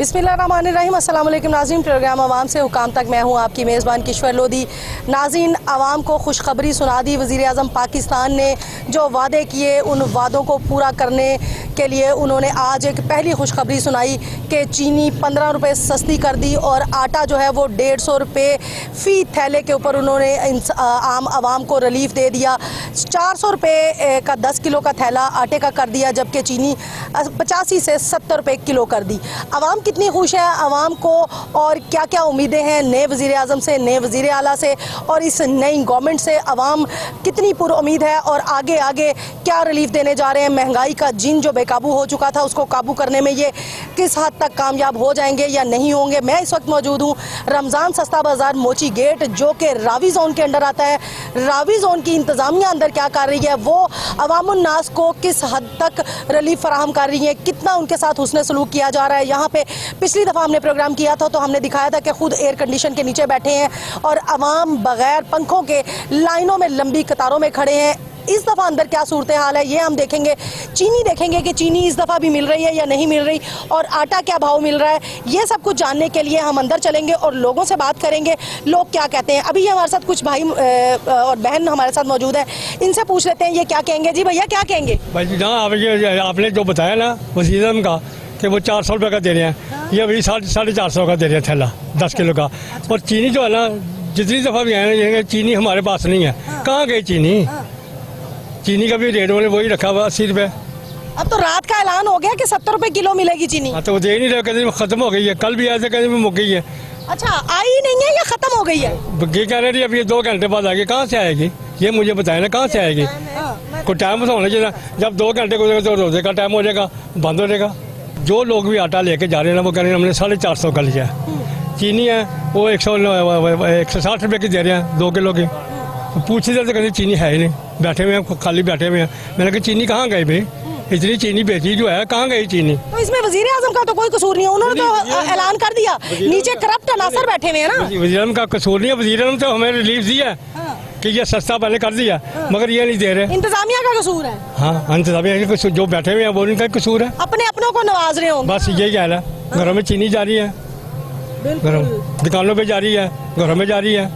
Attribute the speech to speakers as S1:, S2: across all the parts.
S1: बिस्मिल्लाहिर्रहमानिर्रहीम। अस्सलाम वालेकुम नाज़रीन, प्रोग्राम आवाम से हुकाम तक मैं हूँ आपकी मेज़बान किश्वर लोधी। नाज़रीन, आवाम को खुशखबरी सुना दी। वज़ीर आज़म पाकिस्तान ने जो वादे किए उन वादों को पूरा करने के लिए उन्होंने आज एक पहली खुशखबरी सुनाई कि चीनी 15 रुपये सस्ती कर दी और आटा जो है वो 150 रुपये फ़ी थैले के ऊपर उन्होंने आम आवाम को रिलीफ दे दिया। 400 रुपये का 10 किलो का थैला आटे का कर दिया, जबकि चीनी 85 से 70 रुपये किलो कर दी। आवाम कितनी खुश है, आवाम को और क्या क्या उम्मीदें हैं नए वज़ीर आज़म से, नए वज़ीर आला से और इस नई गवर्नमेंट से, आवाम कितनी पुरुम्मीद है और आगे आगे क्या रिलीफ देने जा रहे हैं। महंगाई का जिन जो बेकाबू हो चुका था उसको काबू करने में ये किस हद तक कामयाब हो जाएंगे या नहीं होंगे। मैं इस वक्त मौजूद हूँ रमज़ान सस्ता बाज़ार मोची गेट, जो कि रावी जोन के अंडर आता है। रावी जोन की इंतज़ामिया अंदर क्या कर रही है, वो अवामुन नास को किस हद तक रिलीफ फराहम कर रही है, कितना उनके साथ हुस्न सलूक किया जा रहा है। यहाँ पे पिछली दफ़ा हमने प्रोग्राम किया था तो हमने दिखाया था कि खुद एयर कंडीशन के नीचे बैठे हैं और अवाम बगैर पंखों के लाइनों में लंबी कतारों में खड़े हैं। इस दफ़ा अंदर क्या सूरत हाल है ये हम देखेंगे। चीनी देखेंगे कि चीनी इस दफ़ा भी मिल रही है या नहीं मिल रही, और आटा क्या भाव मिल रहा है, ये सब कुछ जानने के लिए हम अंदर चलेंगे और लोगों से बात करेंगे लोग क्या कहते हैं। अभी हमारे साथ कुछ भाई और बहन हमारे साथ मौजूद है, इनसे पूछ लेते हैं ये क्या कहेंगे। जी भैया क्या कहेंगे?
S2: भाई जी आपने जो बताया ना वज़ीर आज़म का कि वो 400 रुपये का दे रहे हैं, ये अभी 450 का दे रहे हैं थैला 10 किलो का। और चीनी जो है ना जितनी दफ़ा भी आए ना चीनी हमारे पास नहीं है। कहाँ गई चीनी? चीनी का भी रेट उन्होंने वही रखा हुआ 80 रुपये।
S1: अब तो रात का ऐलान हो गया कि 70 रुपये किलो मिलेगी चीनी।
S2: हाँ तो वो दे नहीं रहे, कहते खत्म हो गई है। कल भी आए थे कहते मुक गई है।
S1: अच्छा, आई नहीं है या खत्म हो गई है?
S2: ये कह रहे अब ये 2 घंटे बाद आएगी। कहाँ से आएगी ये मुझे बताए ना, कहाँ से आएगी? कोई टाइम तो होना चाहिए। जब 2 घंटे गुजरेगा तो रोजे का टाइम हो जाएगा, बंद हो जाएगा। जो लोग भी आटा लेके जा रहे हैं ना वो कह रहे हैं हमने 450 का लिया है। चीनी है वो 160 रुपये की दे रहे हैं 2 किलो की। पूछते थे तो कहते चीनी है ही नहीं, बैठे हुए हैं खाली बैठे हुए हैं। मैंने कहा चीनी कहाँ गई भाई, इतनी चीनी बेची जो है कहाँ गई चीनी?
S1: तो इसमें वज़ीर आज़म का तो कोई कसूर नहीं है, उन्होंने तो ऐलान कर दिया। नीचे करप्ट अनासर बैठे हुए हैं ना।
S2: वज़ीर आज़म का कसूर नहीं है, वज़ीर आज़म तो हमें रिलीफ दिया है कि ये सस्ता पहले कर दिया, मगर ये नहीं दे रहे।
S1: इंतजामिया का कसूर है।
S2: हाँ इंतजामिया का जो बैठे हुए हैं वो इनका कसूर है।
S1: अपने अपनों को नवाज रहे होंगे।
S2: बस यही ख्याल है। घरों में चीनी जा रही है, घरों दुकानों पे जा रही है, घरों में जा रही है,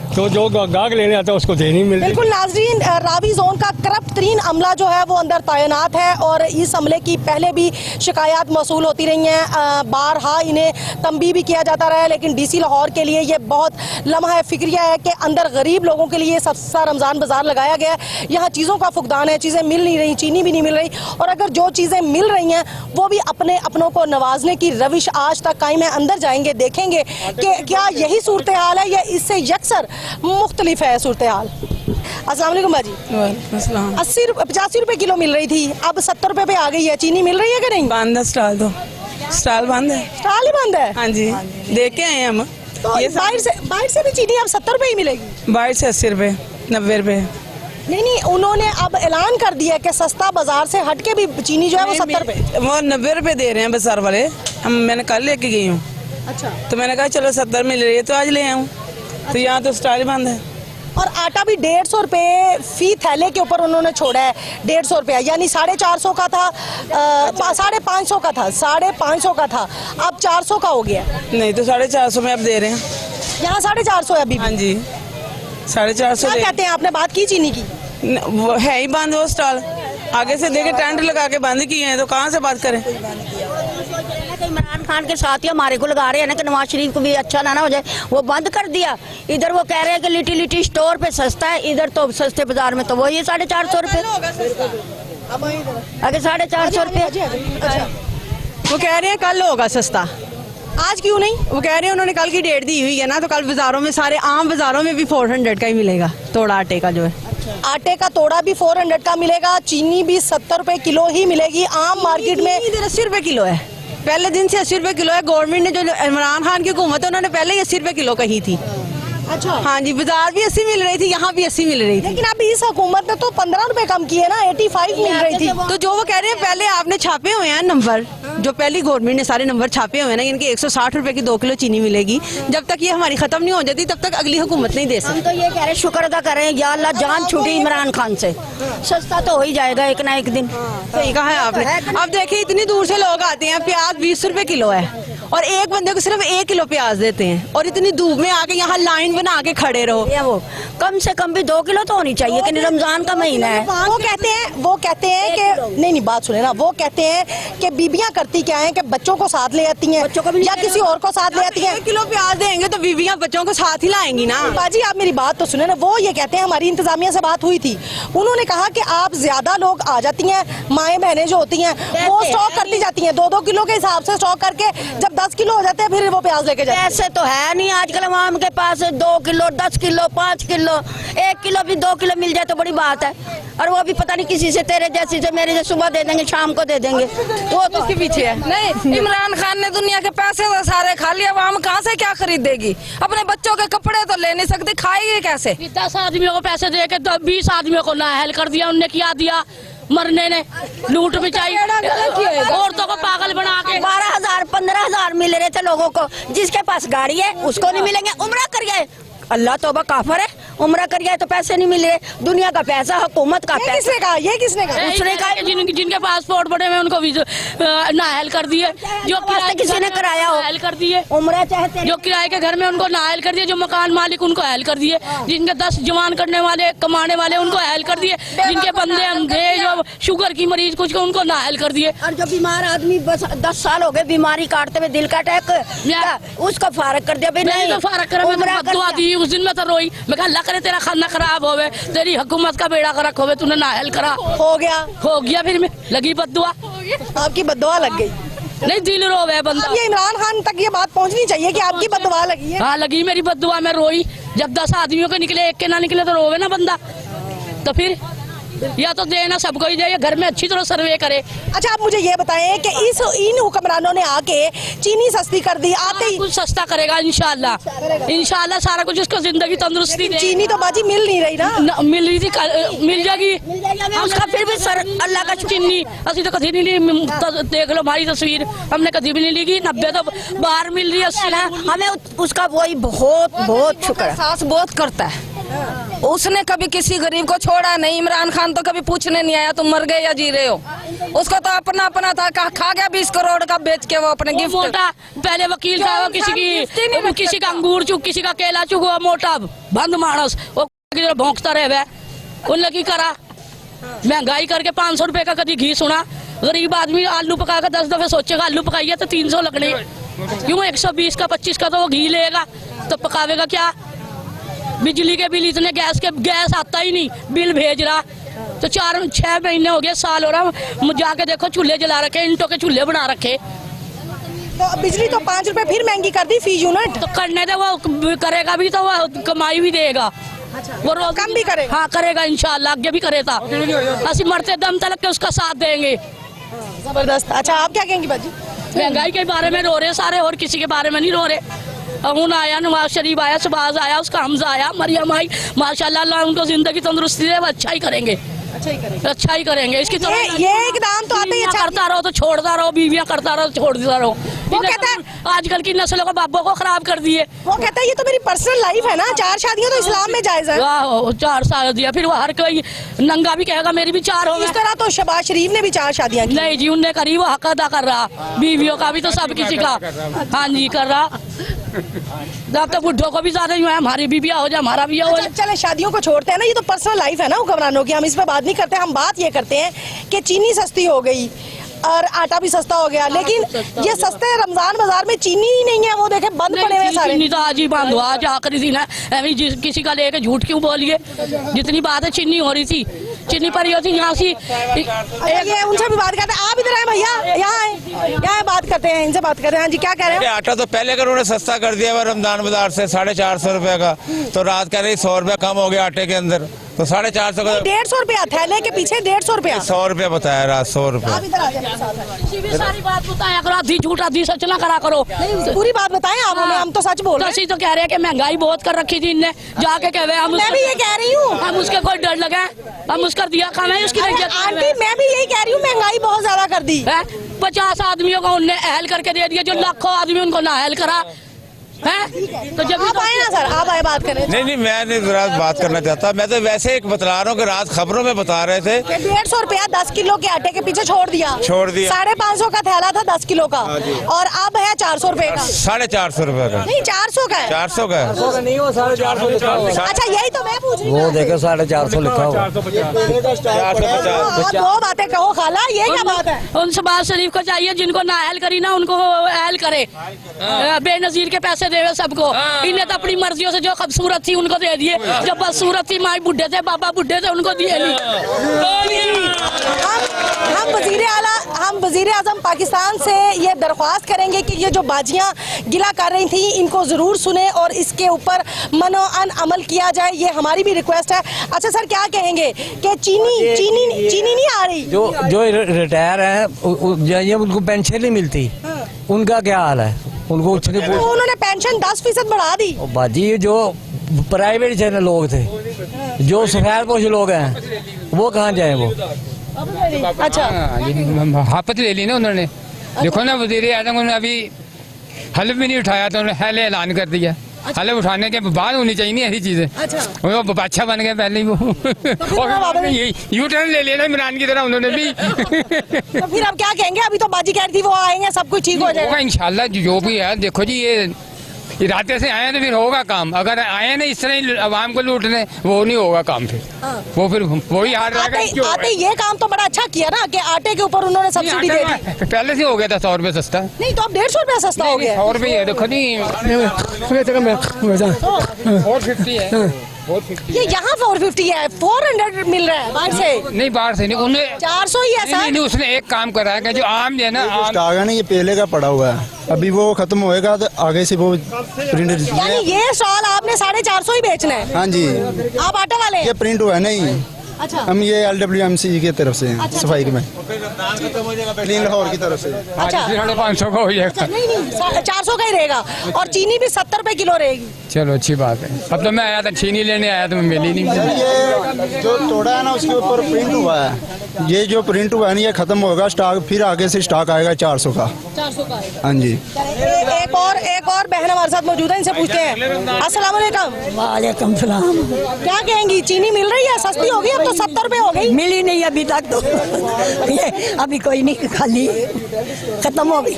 S2: तो जो गाहक लेने आता है उसको दे नहीं मिल रही।
S1: बिल्कुल नाज़रीन, रावी जोन का करप्ट तरीन अमला जो है वो अंदर तैनात है और इस अमले की पहले भी शिकायत मौसूल होती रही हैं। बारहा इन्हें तंबीह भी किया जाता रहा है, लेकिन DC लाहौर के लिए ये बहुत लम्हा फिक्रिया है कि अंदर गरीब लोगों के लिए सस्ता रमज़ान बाज़ार लगाया गया है। यहाँ चीज़ों का फुकदान है, चीज़ें मिल नहीं रही, चीनी भी नहीं मिल रही, और अगर जो चीज़ें मिल रही हैं वो भी अपने अपनों को नवाजने की रविश आज तक कायम है। अंदर जाएंगे देखेंगे कि क्या यही सूरत हाल है या इससे यकसर मुख्तलिफ है सूरत हाल। अस्सलाम वालेकुम बाजी। 85 रुपए किलो मिल रही थी, अब 70 रुपए पे आ गई है। चीनी मिल रही है कि नहीं?
S3: बंद है स्टॉल, तो स्टॉल बंद है।
S1: स्टॉल ही बंद है?
S3: हाँ जी, देख के आए हैं हम।
S1: तो ये बाहर से भी चीनी अब 70 रुपए ही मिलेगी?
S3: बाहर से 80 रुपए 90 रुपए।
S1: नहीं, उन्होंने अब ऐलान कर दिया कि सस्ता बाजार से हट के भी चीनी जो है वो 70 रुपए,
S3: वो 90 रुपए दे रहे हैं बाजार वाले। मैंने कल लेके गई हूँ।
S1: अच्छा,
S3: तो मैंने कहा चलो 70 मिल रही है तो आज ले आऊँ। तो यहाँ तो स्टॉल बंद है।
S1: और आटा भी 150 रुपये फी थैले के ऊपर उन्होंने छोड़ा है। 150 रुपया यानी 450 का था, 550 का था, 550 का था, अब 400 का हो गया।
S3: नहीं तो 450 में अब दे रहे हैं।
S1: यहाँ 450 है अभी?
S3: हाँ जी 450।
S1: क्या कहते हैं, आपने बात की चीनी की?
S3: वो है ही बंद वो स्टॉल, आगे से देखे टेंट लगा के बंद किए हैं, तो कहाँ से बात करें?
S4: इमरान खान के साथ ही हमारे को लगा रहे हैं ना कि नवाज शरीफ को भी अच्छा ना हो जाए, वो बंद कर दिया। इधर वो कह रहे हैं कि लिटी स्टोर पे सस्ता है, इधर तो सस्ते बाजार में तो वही 450 रुपये, आगे 450 रुपये।
S5: वो कह रहे हैं कल होगा सस्ता,
S1: आज क्यों नहीं?
S5: वो कह रहे हैं उन्होंने कल की डेट दी हुई है ना, तो कल बाजारों में सारे आम बाजारों में भी 400 का ही मिलेगा तोड़ा आटे का जो है।
S1: आटे का तोड़ा भी 400 का मिलेगा, चीनी भी 70 रुपए किलो ही मिलेगी। आम मार्केट में
S5: इधर 80 रुपए किलो है, पहले दिन से 80 रुपए किलो है। गवर्नमेंट ने जो इमरान खान की हुकूमत है उन्होंने पहले ही 80 रुपए किलो कही थी।
S1: अच्छा,
S5: हाँ जी, बाजार भी 80 मिल रही थी, यहाँ भी 80 मिल रही थी।
S1: लेकिन अभी इस हुकूमत ने तो 15 रुपए कम किए ना, 85 मिल रही थी।
S5: तो जो वो कह रहे हैं पहले आपने छापे हुए हैं नंबर, जो पहली गवर्नमेंट ने सारे नंबर छापे हुए हैं ना, इनके 160 रुपए की 2 किलो चीनी मिलेगी। जब तक ये हमारी खत्म नहीं हो जाती तब तक अगली हुकूमत नहीं दे
S4: हम
S5: सकती।
S4: तो ये कह रहे शुक्र अदा करें, या अल्लाह जान छूटी इमरान खान से, सस्ता तो हो ही जाएगा एक ना एक दिन।
S5: सही कहा है आपने। अब देखिए इतनी दूर से लोग आते हैं, प्याज 20 रुपए किलो है और एक बंदे को सिर्फ 1 किलो प्याज देते हैं, और इतनी धूप में आके यहाँ लाइन बना के खड़े रहो।
S4: ये वो कम से कम भी 2 किलो तो होनी चाहिए कि रमजान का महीना है।
S1: वो कहते हैं कि नहीं बात सुने ना, वो कहते हैं कि बीबियां करती क्या है कि बच्चों को साथ ले आती हैं
S4: बच्चों को भी
S1: या किसी और को साथ ले आती हैं।
S5: 1 किलो प्याज देंगे तो बीवियां बच्चों को साथ ही लाएंगी ना।
S1: बाजी आप मेरी बात तो सुने ना, वो ये कहते हैं, हमारी इंतजामिया से बात हुई थी, उन्होंने कहा कि आप ज्यादा लोग आ जाती हैं, माएँ बहनें जो होती हैं वो स्टॉक करती जाती हैं 2-2 किलो के हिसाब से स्टॉक करके, जब 10 किलो हो जाते हैं फिर वो प्याज लेके जाते हैं।
S4: ऐसे तो है नहीं आजकल आवाम के पास 2 किलो 10 किलो 5 किलो 1 किलो भी 2 किलो मिल जाए तो बड़ी बात है, और वो भी पता नहीं किसी से, तेरे जैसी से मेरे जैसे सुबह दे देंगे शाम को दे देंगे, वो तो
S5: इसके पीछे है।
S6: नहीं, इमरान खान ने दुनिया के पैसे तो सारे खा लिए, आवाम कहाँ से क्या खरीदेगी? अपने बच्चों के कपड़े तो ले नहीं सकती, खाएगी कैसे?
S7: 10 आदमियों को पैसे दे के 20 आदमियों को नाअहल कर दिया, उनने क्या दिया? मरने ने लूट मचाई, औरतों को पागल बना के।
S4: 12,000 15,000 मिल रहे थे लोगों को, जिसके पास गाड़ी है उसको नहीं मिलेंगे। उम्रा कर गए, अल्लाह तौबा काफर है, उम्रा कर गया तो पैसे नहीं मिल रहे। दुनिया का पैसा, हुकूमत का पैसा।
S1: किसने कहा? ये किसने कहा?
S7: उसने कहा जिनके पासपोर्ट बने हुए उनको नाअहल कर दिए, जो किराए
S4: किसी ने कराया हो
S7: नाअहल कर दिए,
S4: उम्रा चाहते
S7: जो किराए के घर में उनको नाअहल कर दिए, जो मकान मालिक उनको अहल कर दिए, जिनके 10 जवान करने वाले कमाने वाले उनको अहल कर दिए, जिनके बंदे अंधे जो शुगर की मरीज कुछ को उनको नाअहल कर दिए।
S4: और जो बीमार आदमी बस 10 साल हो गए बीमारी काटते हुए, दिल का अटैक, उसको फारग कर दिया।
S7: नहीं तो फारग करा, मैं तो बद्दुआ दी उस दिन, मैं तो रोई, मैं कहा अल्लाह करे तेरा खाना खराब होवे, तेरी हुकूमत का बेड़ा गर्क होवे, तूने नाअहल करा।
S1: हो गया
S7: फिर मैं लगी बद्दुआ,
S1: आपकी बद्दुआ लग गई।
S7: नहीं दिल रोवे बंदा।
S1: अब ये इमरान खान तक ये बात पहुंचनी चाहिए कि आपकी बद्दुआ लगी है।
S7: हाँ लगी मेरी बद्दुआ, मैं रोई। जब 10 आदमियों के निकले, एक के ना निकले तो रोवे ना बंदा। तो फिर या तो देना सबको ही दे, घर में अच्छी तरह सर्वे करे।
S1: अच्छा आप मुझे ये बताएं कि इन हुक्मरानों ने आके चीनी सस्ती कर दी, आते ही
S7: कुछ सस्ता करेगा इंशाल्लाह सारा कुछ, उसको जिंदगी तंदुरुस्ती दे।
S1: चीनी तो बाजी मिल नहीं रही ना।
S7: मिल रही थी, मिल जाएगी
S4: उसका फिर भी सर अल्लाह का
S7: चीनी असि तो कभी नहीं ली, देख लो हमारी तस्वीर, हमने कभी भी नहीं ली। 90 तो बाहर मिल रही है, 80
S4: हमें उसका वही बहुत बहुत शुक्र है।
S6: एहसास बहुत करता है, उसने कभी किसी गरीब को छोड़ा नहीं। इमरान खान तो कभी पूछने नहीं आया तुम मर गए या जी रहे हो, उसको तो अपना था, खा गया 20 करोड़ का बेच के वो अपने गिफ्ट।
S7: मोटा पहले वकील था, वो किसी का अंगूर चुक, किसी का केला चुक, वो मोटा बंद मानस वो भोंकता रहे, उन लगी करा महंगाई करके 500 रुपए का कभी घी सुना। गरीब आदमी आलू पका कर 10 दफे सोचेगा, आलू पकाइए तो 300 लगने, क्यों 120 का 25 का तो वो घी लेगा, तो पकावेगा क्या? बिजली के बिल इतने, गैस आता ही नहीं, बिल भेज रहा। तो 4-6 महीने हो गए, साल हो रहा, जाके देखो चूल्हे जला रखे, ईंटों के चूल्हे बना रखे।
S1: तो बिजली तो 5 रुपए फिर महंगी कर दी फी यूनिट।
S7: तो करने दे, वो करेगा भी तो वो कमाई भी देगा, वो रोज
S1: कम भी करेगा।
S7: हाँ करेगा इंशाल्लाह, आगे भी करेगा। असि मरते दम तक के उसका साथ देंगे।
S1: जबरदस्त। अच्छा आप क्या कहेंगी बाजी?
S7: महंगाई के बारे में रो रहे सारे, और किसी के बारे में नहीं रो रहे। अमून आया, नवाज शरीफ आया, शहबाज आया, उसका हमजा आया, मरियम आई, माशाल्लाह अल्लाह उनको जिंदगी तंदुरुस्ती दे, वो अच्छा ही करेंगे, अच्छा ही करेंगे। इसकी तो
S1: ये एकदम तो आते ही अच्छा
S7: करता रहो तो छोड़ता रहो, बीवियां करता रहो छोड़ता रहो।
S1: वो कहता है
S7: आजकल की नस्लों को बाबों को खराब कर दिए।
S1: वो कहता है ये तो मेरी पर्सनल लाइफ है ना, 4 शादियां तो इस्लाम में जायज है।
S7: 4 साल दिया, फिर वो हर कोई नंगा भी कहेगा मेरी भी 4 हो गए।
S1: इस तरह तो शहबाज शरीफ ने भी 4 शादियां की।
S7: नहीं जी, उनने करी, वो हक अदा कर रहा, बीवियों का भी तो सब किसी का, हाँ जी कर रहा। जब तक बुढ़ों को भी ज्यादा ही है, हमारी भी हो जाए, हमारा भी हो जाए।
S1: चले शादियों को छोड़ते हैं ना, ये तो पर्सनल लाइफ है ना हुक्मरानों की, हम इस पे बात नहीं करते। हम बात ये करते हैं कि चीनी सस्ती हो गई और आटा भी सस्ता हो गया, लेकिन ये सस्ते रमजान बाजार में चीनी ही नहीं है, वो देखे बंद पड़े हुए सारे।
S7: चीनी तो आज ही बंद हुआ, आज आखिरी दिन है, किसी का लेके झूठ क्यों बोलिए? जितनी बात है चीनी हो रही थी, चीनी पर होती यहाँ से।
S1: ये उनसे भी बात करते हैं, आप इधर आए भैया, यहाँ बात करते हैं, इनसे बात करते हैं। जी क्या कह रहे हैं?
S8: आटा तो पहले कर उन्होंने सस्ता कर दिया है रमजान बाजार से 450 रुपए का, तो रात कह रही 100 रुपया कम हो गया आटे के अंदर, तो 450 का
S1: 150 रुपया थैले के पीछे 150 रुपया,
S8: 100 रुपया बताया रात, 100 रुपया।
S7: सारी बात बताया करो, आधी झूठ आधी सच ना करा करो,
S1: पूरी बात बताएं आप हमें, हम तो सच बोल रहे हैं।
S7: तो कह रहे हैं कि महंगाई बहुत कर रखी थी इनने, जाके कह रहे
S1: मैं भी ये कह रही हूँ,
S7: हम उसके कोई डर लगा, हम उसका दिया खाना है उसकी।
S1: आंटी मैं भी यही कह रही हूँ, महंगाई बहुत ज्यादा कर दी।
S7: 50 आदमियों को उनने अहल करके दे दिया, जो लाखों आदमी उनको ना अहल करा है। तो जब
S1: आप आए ना सर, आप आए बात करें।
S8: नहीं मैं नहीं रात बात करना चाहता, मैं तो वैसे एक बतला रहा हूँ कि रात खबरों में बता रहे थे
S1: 150 रुपया 10 किलो के आटे के पीछे छोड़ दिया। 550 का थैला था 10 किलो का, और अब है 400 रुपए का।
S8: 450 रुपए का
S1: नहीं 400 का है।
S8: 400 का है
S2: नहीं हो 450 लिखा हुआ।
S1: अच्छा यही तो मैं पूछ रही हूँ।
S2: वो देखो 450 लिखा हुआ।
S8: 450
S1: दो बातें कहो खाला, ये क्या बात है?
S7: उन शहबाज शरीफ को चाहिए जिनको ना अहल करी ना उनको अहल करे। बेनजीर के पैसे देवे सबको। इन्हें तो अपनी मर्जियों से जो खूबसूरत थी उनको दे दिए, जब बदसूरत थी माई बुढ़े थे बाबा बुढ़े थे उनको दिए नहीं।
S1: हम वजीर आजम पाकिस्तान से ये दरख्वास्त करेंगे कि ये जो बाजियां गिला कर रही थी इनको जरूर सुने और इसके ऊपर मनोअन अमल किया जाए, ये हमारी भी रिक्वेस्ट है। अच्छा सर क्या कहेंगे कि चीनी नहीं आ रही?
S2: जो रिटायर है उनको पेंशन नहीं मिलती, उनका क्या हाल है? उनको
S1: उन्होंने पेंशन 10% बढ़ा दी।
S2: बाजी जो प्राइवेट चैनल लोग थे, जो सफेद पोश लोग हैं, वो कहाँ जाए वो?
S1: अच्छा
S9: हाफत ले ली ना उन्होंने। देखो ना वजीर आजम ने अभी हल्फ भी नहीं उठाया तो उन्होंने हल ऐलान कर दिया। हल्फ उठाने के बाद होनी चाहिए ऐसी चीजें। वो बादशाह बन गए पहले ही वो। और यू टर्न ले लिया ना इमरान की तरह उन्होंने भी।
S1: तो फिर अब क्या कहेंगे? अभी तो बाजी कह रही थी वो आएंगे सब कुछ ठीक हो जाएगा
S9: इंशाल्लाह। जो भी है देखो जी, ये इरादे से आए तो फिर होगा काम। अगर आए ना इस तरह आवाम को लूटने, वो नहीं होगा काम। फिर वो फिर वही हार रहेगा।
S1: आटे ये काम तो बड़ा अच्छा किया ना कि आटे के ऊपर उन्होंने सब्सिडी दे दी।
S9: पहले से हो गया था 100 रुपए सस्ता।
S1: नहीं तो अब 150 रुपया सस्ता हो गया।
S9: 100 रुपये है देखो जी। 450 है।
S1: ये यहाँ 450 है, 400 मिल रहा है बाहर से।
S9: नहीं बाहर से नहीं, उन्हें
S1: 400 ही है सर।
S9: नहीं उसने एक काम करा है कि जो आम जो है ना
S10: स्टॉक है ना, ये पहले का पड़ा हुआ है, अभी वो खत्म होएगा तो आगे से वो प्रिंट।
S1: यानी ये स्टॉल आपने 450 ही बेचना है?
S10: हाँ जी।
S1: आप आटा वाले?
S10: ये प्रिंट हुआ है नहीं।
S1: अच्छा।
S10: हम ये LWMC की तरफ से हैं, सफाई में क्लीन लाहौर की तरफ से।
S1: अच्छा
S9: 550 का हो जाएगा।
S1: नहीं 400 का ही रहेगा, और चीनी भी 70 रुपए किलो रहेगी।
S9: चलो अच्छी बात है। अब तो मैं आया था चीनी लेने आया तो मिली नहीं।
S10: ये जो तोड़ा है ना उसके ऊपर प्रिंट हुआ है, ये जो प्रिंट हुआ है ना ये खत्म होगा स्टॉक, फिर आगे से स्टॉक आएगा 400 का।
S1: 400 का
S10: हाँ जी।
S1: एक और बहन हमारे साथ मौजूद है, इनसे पूछते हैं। अस्सलाम वालेकुम।
S4: वालेकुम सलाम।
S1: क्या कहेंगी, चीनी मिल रही है? सस्ती हो गई, अब तो 70 रुपए हो गई।
S4: मिली नहीं अभी तक तो। ये अभी कोई नहीं, खाली खत्म हो गई।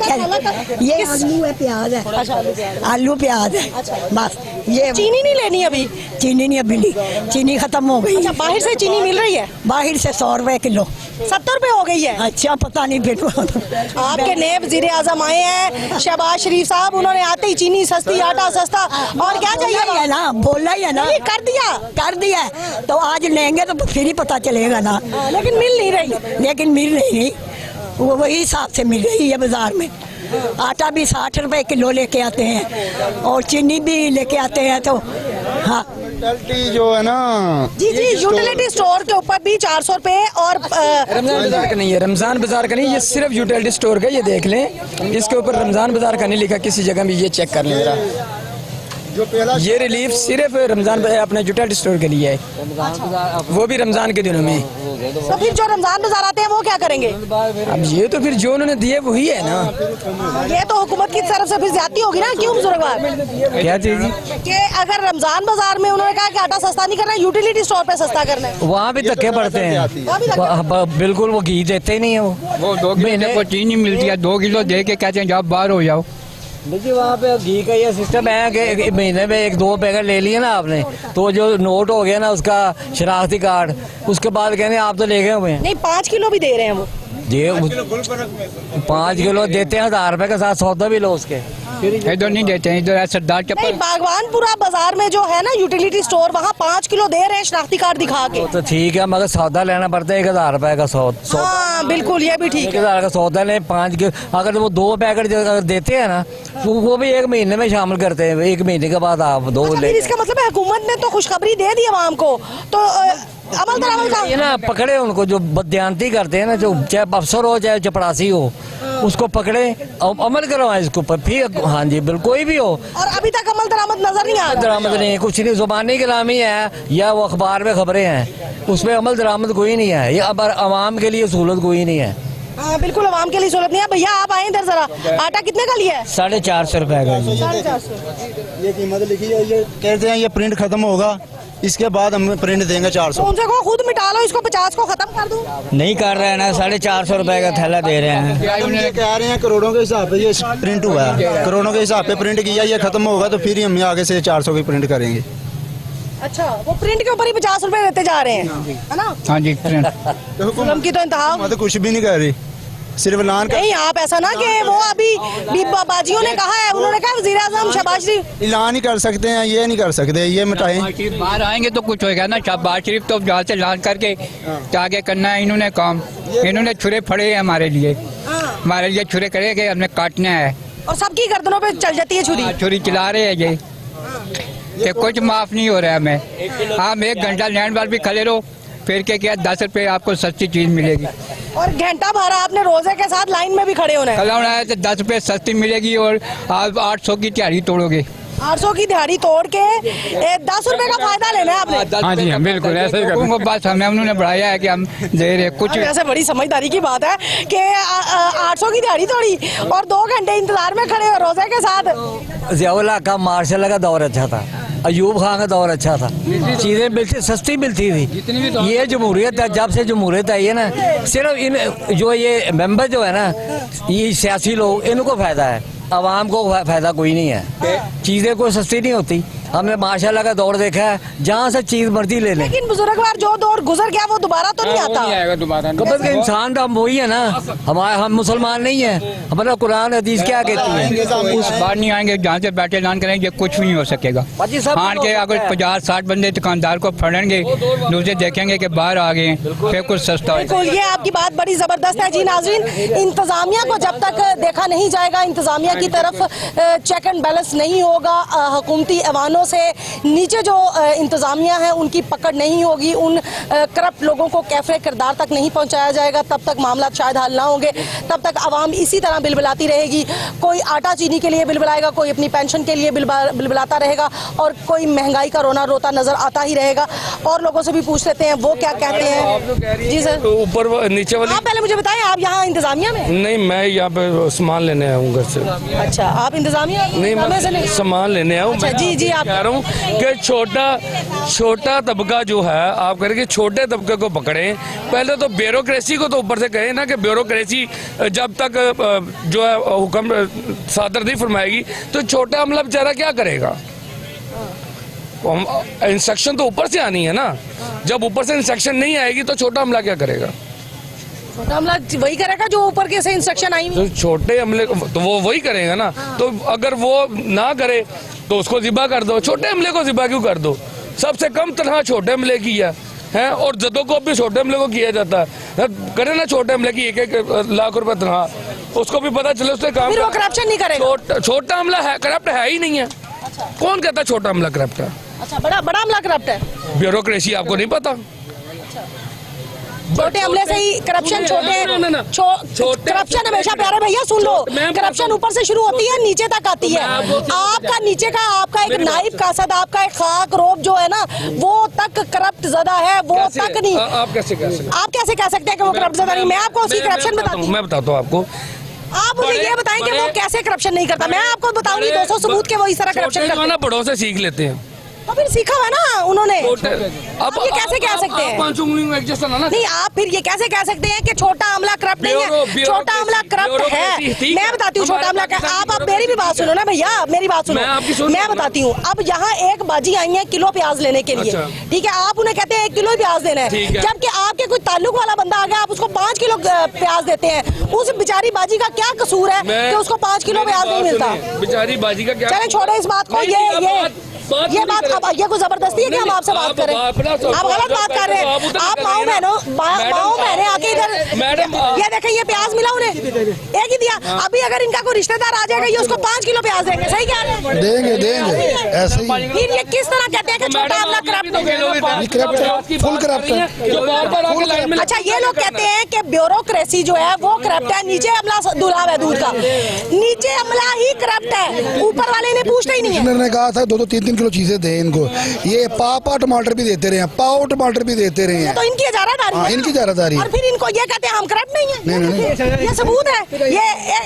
S4: ये आलू है प्याज है।
S1: अच्छा
S4: आलू प्याज है बस। ये
S1: चीनी नहीं लेनी अभी?
S4: चीनी नहीं अभी ली, चीनी खत्म हो गई।
S1: अच्छा बाहर से चीनी मिल रही है?
S4: बाहर से 100 रुपए किलो।
S1: 70 रुपए हो गई है?
S4: अच्छा पता नहीं फिर।
S1: आपके नए वजीर आजम आए हैं शहबाज शरीफ साहब, उन्होंने आते ही चीनी सस्ती, आटा सस्ता, और क्या चाहिए
S4: है ना, बोला ही है ना।
S1: कर दिया
S4: तो आज लेंगे तो फिर ही पता चलेगा ना।
S1: लेकिन मिल नहीं रही।
S4: लेकिन मिल नहीं, वो वही हिसाब से मिल रही है बाजार में। आटा भी 60 रुपए किलो लेके आते हैं और चीनी भी लेके आते हैं। तो हाँ
S10: जो है ना
S1: जी यूटिलिटी स्टोर के ऊपर भी 400 रुपए। और
S11: रमजान बाजार का नहीं है, रमजान बाजार का नहीं, ये सिर्फ यूटिलिटी स्टोर का। ये देख लें, इसके ऊपर रमजान बाजार का नहीं लिखा किसी जगह भी। ये चेक कर लें जरा, ये रिलीफ सिर्फ रमजान अपने यूटिलिटी स्टोर के लिए है, वो भी रमजान के दिनों में।
S1: तो फिर जो रमजान बाजार आते हैं वो क्या करेंगे?
S11: अब ये तो फिर जो उन्होंने दिए वही है ना।
S1: ये तो हुकूमत की तरफ से फिर ज्यादती होगी ना। क्यों बुजुर्गवार?
S11: क्या चीज?
S1: कि अगर रमजान बाजार में उन्होंने कहा कि आटा सस्ता नहीं करना, यूटिलिटी स्टोर पे सस्ता करना है,
S11: वहाँ भी धक्के पड़ते हैं। बिल्कुल वो घी देते ही नहीं है।
S9: वो 2 किलो को चीनी मिलती है, 2 किलो दे के कहते हैं जाओ बाहर हो जाओ।
S2: देखिए वहाँ पे घी का ये सिस्टम है कि महीने में 1-2 पैकेट ले लिए ना आपने, तो जो नोट हो गया ना उसका शनाख्ती कार्ड, उसके बाद कहने आप तो ले गए हुए हैं।
S1: नहीं 5 किलो भी दे रहे हैं वो।
S2: 5 किलो देते हैं 1000 रुपए के साथ सौदा भी लो उसके।
S9: इधर नहीं देते हैं, इधर सरदार के
S1: नहीं बागवानपुरा बाजार में जो है ना यूटिलिटी स्टोर, वहाँ 5 किलो दे रहे हैं शनाख्ती कार्ड दिखा के।
S2: तो ठीक है, मगर सौदा लेना पड़ता है 1000 रुपए का सौदा।
S1: हाँ बिल्कुल, ये भी ठीक है।
S2: 1000 का सौदा ले 5 किलो, अगर वो 2 पैकेट अगर देते हैं ना तो वो भी 1 महीने में शामिल करते हैं। 1 महीने के बाद आप 2 ले।
S1: इसका मतलब है हुकूमत ने तो खुशखबरी दे दी आवाम को, तो अमल दरामद का
S2: ये ना पकड़े उनको जो बदयांती करते हैं ना, जो चाहे अफसर हो चाहे चपरासी हो, उसको पकड़े और अमल करवाए इसके ऊपर फिर। हाँ जी बिल्कुल, कोई भी हो।
S1: और अभी तक अमल दरामद नजर नहीं आ रहा।
S2: दरामद नहीं, कुछ नहीं, जुबानी कलामी है या वो अखबार में खबरें हैं, उसमें अमल दरामद कोई नहीं है। ये अब आवाम के लिए सहूलत कोई नहीं है।
S1: हाँ बिल्कुल, आवाम के लिए सहूलत नहीं है। भैया आप आए इधर जरा, आटा कितने का लिया है?
S11: 450 रुपए का जी।
S1: 450।
S10: ये कीमत लिखी है, ये कहते हैं ये प्रिंट खत्म होगा, इसके बाद हम प्रिंट देंगे 400।
S1: उनसे को खुद मिटा लो, इसको 50 को खत्म कर दूं।
S11: नहीं कर रहे हैं ना, 450 रुपए का थैला दे रहे हैं।
S10: ये कह रहे हैं करोड़ों के हिसाब पे ये प्रिंट हुआ है, करोड़ों के हिसाब पे प्रिंट किया, ये खत्म होगा तो फिर हम आगे से 400 की प्रिंट करेंगे।
S1: अच्छा, वो प्रिंट के ऊपर ही 50 रुपए देते जा रहे हैं, है ना?
S11: हाँ जी,
S1: जुल्म की तो इंतहा।
S10: मैं तो कुछ भी नहीं कर रही, सिर्फ ऐलान
S1: नहीं आप ऐसा ना कि वो अभी बाजियों ने कहा है, उन्होंने कहा वज़ीर आज़म शहबाज शरीफ
S10: ऐलान ही कर सकते हैं, ये नहीं कर सकते, ये मिटाएं।
S9: बाहर आएंगे तो कुछ होएगा ना। शहबाज शरीफ तो जहाँ से ऐलान करके आगे करना है इन्होंने काम। इन्होंने छुरे फड़े हैं हमारे लिए, हमारे लिए छुरे करेंगे, हमने काटना है।
S1: और सबकी गर्दनों पे चल जाती है छुरी।
S9: छुरी चला रहे हैं ये कुछ माफ नहीं हो रहा है हमें। हम 1 घंटा लैंड बार भी खड़े रहो, फिर के क्या 10 रुपए आपको सस्ती चीज मिलेगी।
S1: और घंटा भर आपने रोजे के साथ लाइन में भी खड़े होना है।
S9: खड़ा होना है तो 10 रुपए सस्ती मिलेगी और आप 800 की दिहाड़ी तोड़ोगे।
S1: 800 की दिहाड़ी तोड़ के 10 रुपए का फायदा लेना है आपने।
S9: हाँ जी, हम बिल्कुल ऐसे ही करेंगे। बस हमें उन्होंने बढ़ाया है कि हम दे रहे कुछ।
S1: ऐसे बड़ी समझदारी की बात है कि 800 की दिहाड़ी तोड़ी और 2 घंटे इंतजार में खड़े हो रोजे के साथ।
S11: ज़ियाउल्लाह का मार्शल का दौर अच्छा था, अयूब खान का दौर अच्छा था, चीज़ें मिलती सस्ती मिलती थी। ये जमहूरियत है, जब से जमहूरियत आई है ना, सिर्फ इन जो ये मेंबर जो है ना, ये सियासी लोग, इनको फायदा है, आवाम को फायदा कोई नहीं है। चीज़ें कोई सस्ती नहीं होती। हमने माशाल्लाह का दौर देखा है, जहाँ से चीज मर्जी ले लें।
S1: लेकिन बुजुर्गवार जो दौर गुजर गया वो दोबारा तो नहीं आता।
S11: कबल के इंसान तो हम वही है ना, हम मुसलमान नहीं है। हमारा कुरान हदीस क्या कहती है?
S9: उस बार नहीं आएंगे जहाँ से बैठे ऐलान करेंगे, कुछ भी नहीं हो सकेगा। मान के अगर 50-60 बंदे दुकानदार को फड़ेंगे, दूसरे देखेंगे कि बाहर आ गए, फिर कुछ सस्ता हो।
S1: बिल्कुल, ये आपकी बात बड़ी जबरदस्त है जी। नाज़रीन, इंतजामिया को जब तक देखा नहीं जाएगा, इंतजामिया की तरफ चेक एंड बैलेंस नहीं होगा, हुकूमती ऐवानों से नीचे जो इंतजामिया है उनकी पकड़ नहीं होगी, उन करप्ट लोगों को कैफे किरदार तक नहीं पहुंचाया जाएगा, तब तक मामला शायद हल ना होंगे। तब तक आवाम इसी तरह बिलबिलाती रहेगी। कोई आटा चीनी के लिए बिलबिलाएगा, कोई अपनी पेंशन के लिए बिलबिलाता रहेगा, और कोई महंगाई का रोना रोता नजर आता ही रहेगा। और लोगों से भी पूछ लेते हैं वो क्या कहते हैं। जी सर,
S12: ऊपर नीचे वाली।
S1: आप पहले मुझे बताएं, आप यहाँ इंतजामिया में?
S12: नहीं, मैं यहाँ पे सामान लेने आया हूँ घर से।
S1: अच्छा, आप इंतजामिया?
S12: नहीं, मैं सामान लेने आया हूँ।
S1: अच्छा, जी जी, आप
S12: कह रहा हूँ कि छोटा तबका जो है, आप कह रहे कि छोटे तबके को पकड़े। पहले तो ब्यूरोक्रेसी को तो ऊपर से कहे ना कि ब्यूरोक्रेसी जब तक जो है हुक्म सादर नहीं फरमाएगी तो छोटा अमला बेचारा क्या करेगा? इंस्ट्रक्शन तो ऊपर से आनी है ना। जब ऊपर से इंस्ट्रक्शन नहीं आएगी तो छोटा अमला क्या करेगा?
S1: छोटा अमला वही करेगा जो ऊपर के से इंस्ट्रक्शन आई।
S12: तो छोटे अमले तो वो वही करेगा ना। तो अगर वो ना करे तो उसको ज़िबा कर दो। छोटे अमले को ज़िबा क्यों कर दो? सबसे कम तनख्वाह छोटे अमले की है और जदों को भी छोटे अमले को किया जाता है। करे ना छोटे अमले की 1-1 लाख रुपए तनख्वाह, उसको भी पता चले उससे काम।
S1: फिर वो करप्शन नहीं करेगा।
S12: छोटा अमला है करप्ट है ही नहीं है। कौन कहता छोटा अमला करप्ट है?
S1: अच्छा, बड़ा अमला करप्ट है।
S12: ब्यूरोक्रेसी आपको नहीं पता?
S1: छोटे अमले से ही करप्शन। करप्शन हमेशा प्यारे भैया सुन लो, करप्शन ऊपर से शुरू होती है, नीचे तक आती है। आपका नीचे का आपका एक नाइब कासद, आपका एक खाक रोब जो है ना, वो तक करप्ट ज़्यादा है, वो तक नहीं।
S12: आप कैसे कह सकते?
S1: आप कैसे कह सकते हैं कि वो करप्ट ज़्यादा नहीं? मैं आपको उसकी करप्शन बताती हूँ।
S12: मैं बताता हूँ आपको।
S1: आप मुझे ये बताएं कि वो कैसे करप्शन नहीं करता। मैं आपको बताऊंगी 200 सबूत के वो इस तरह करप्शन करते हैं।
S12: बड़ों से सीख लेते हैं।
S1: तो फिर सीखा है ना उन्होंने।
S12: अब
S1: ये कैसे कह सकते हैं? नहीं, आप फिर ये कैसे कह सकते हैं कि छोटा अमला करप्ट नहीं है? छोटा अमला करप्ट है। मैं बताती हूँ छोटा अमला। आप मेरी भी बात सुनो ना भैया, मेरी बात सुनो। मैं बताती हूँ। अब यहाँ एक बाजी आई है किलो प्याज लेने के लिए, ठीक है? आप उन्हें कहते हैं 1 किलो प्याज देना है, जबकि आपके कोई ताल्लुक वाला बंदा आ गया, आप उसको 5 किलो प्याज देते हैं। उस बेचारी बाजी का क्या कसूर है कि उसको 5 किलो प्याज नहीं मिलता?
S12: बेचारी बाजी का क्या?
S1: चले छोड़ो इस बात को। ये बात अब ये कोई जबरदस्ती है कि हम आपसे बात करें? आप गलत बात कर रहे हैं। आप माओ बहनों आके इधर, ये देखें, ये प्याज मिला उन्हें, एक ही दिया। अभी अगर इनका कोई रिश्तेदार आ जाएगा ये उसको 5 किलो प्याज देंगे, सही कह रहे हैं?
S10: देंगे ऐसे ही।
S1: फिर ये किस तरह कहते हैं कि छोटा अमला करप्ट है?
S10: फुल करप्ट है।
S1: अच्छा, ये लोग कहते हैं कि ब्यूरोक्रेसी जो है वो करप्ट है, नीचे अमला दुलाव है दूध का, नीचे अमला ही करप्ट है, ऊपर वाले ने पूछते ही नहीं है।
S10: ने कहा था 2-3 किलो चीजें दें इनको, ये पाव टमाटर भी देते रहे हैं, पाव टमाटर भी देते रहे हैं।
S1: तो इनकी इजारादारी है।
S10: इनकी इजारादारी।
S1: और फिर इनको ये कहते हैं हम करप्ट नहीं है।
S10: नहीं।
S1: ये सबूत है। ये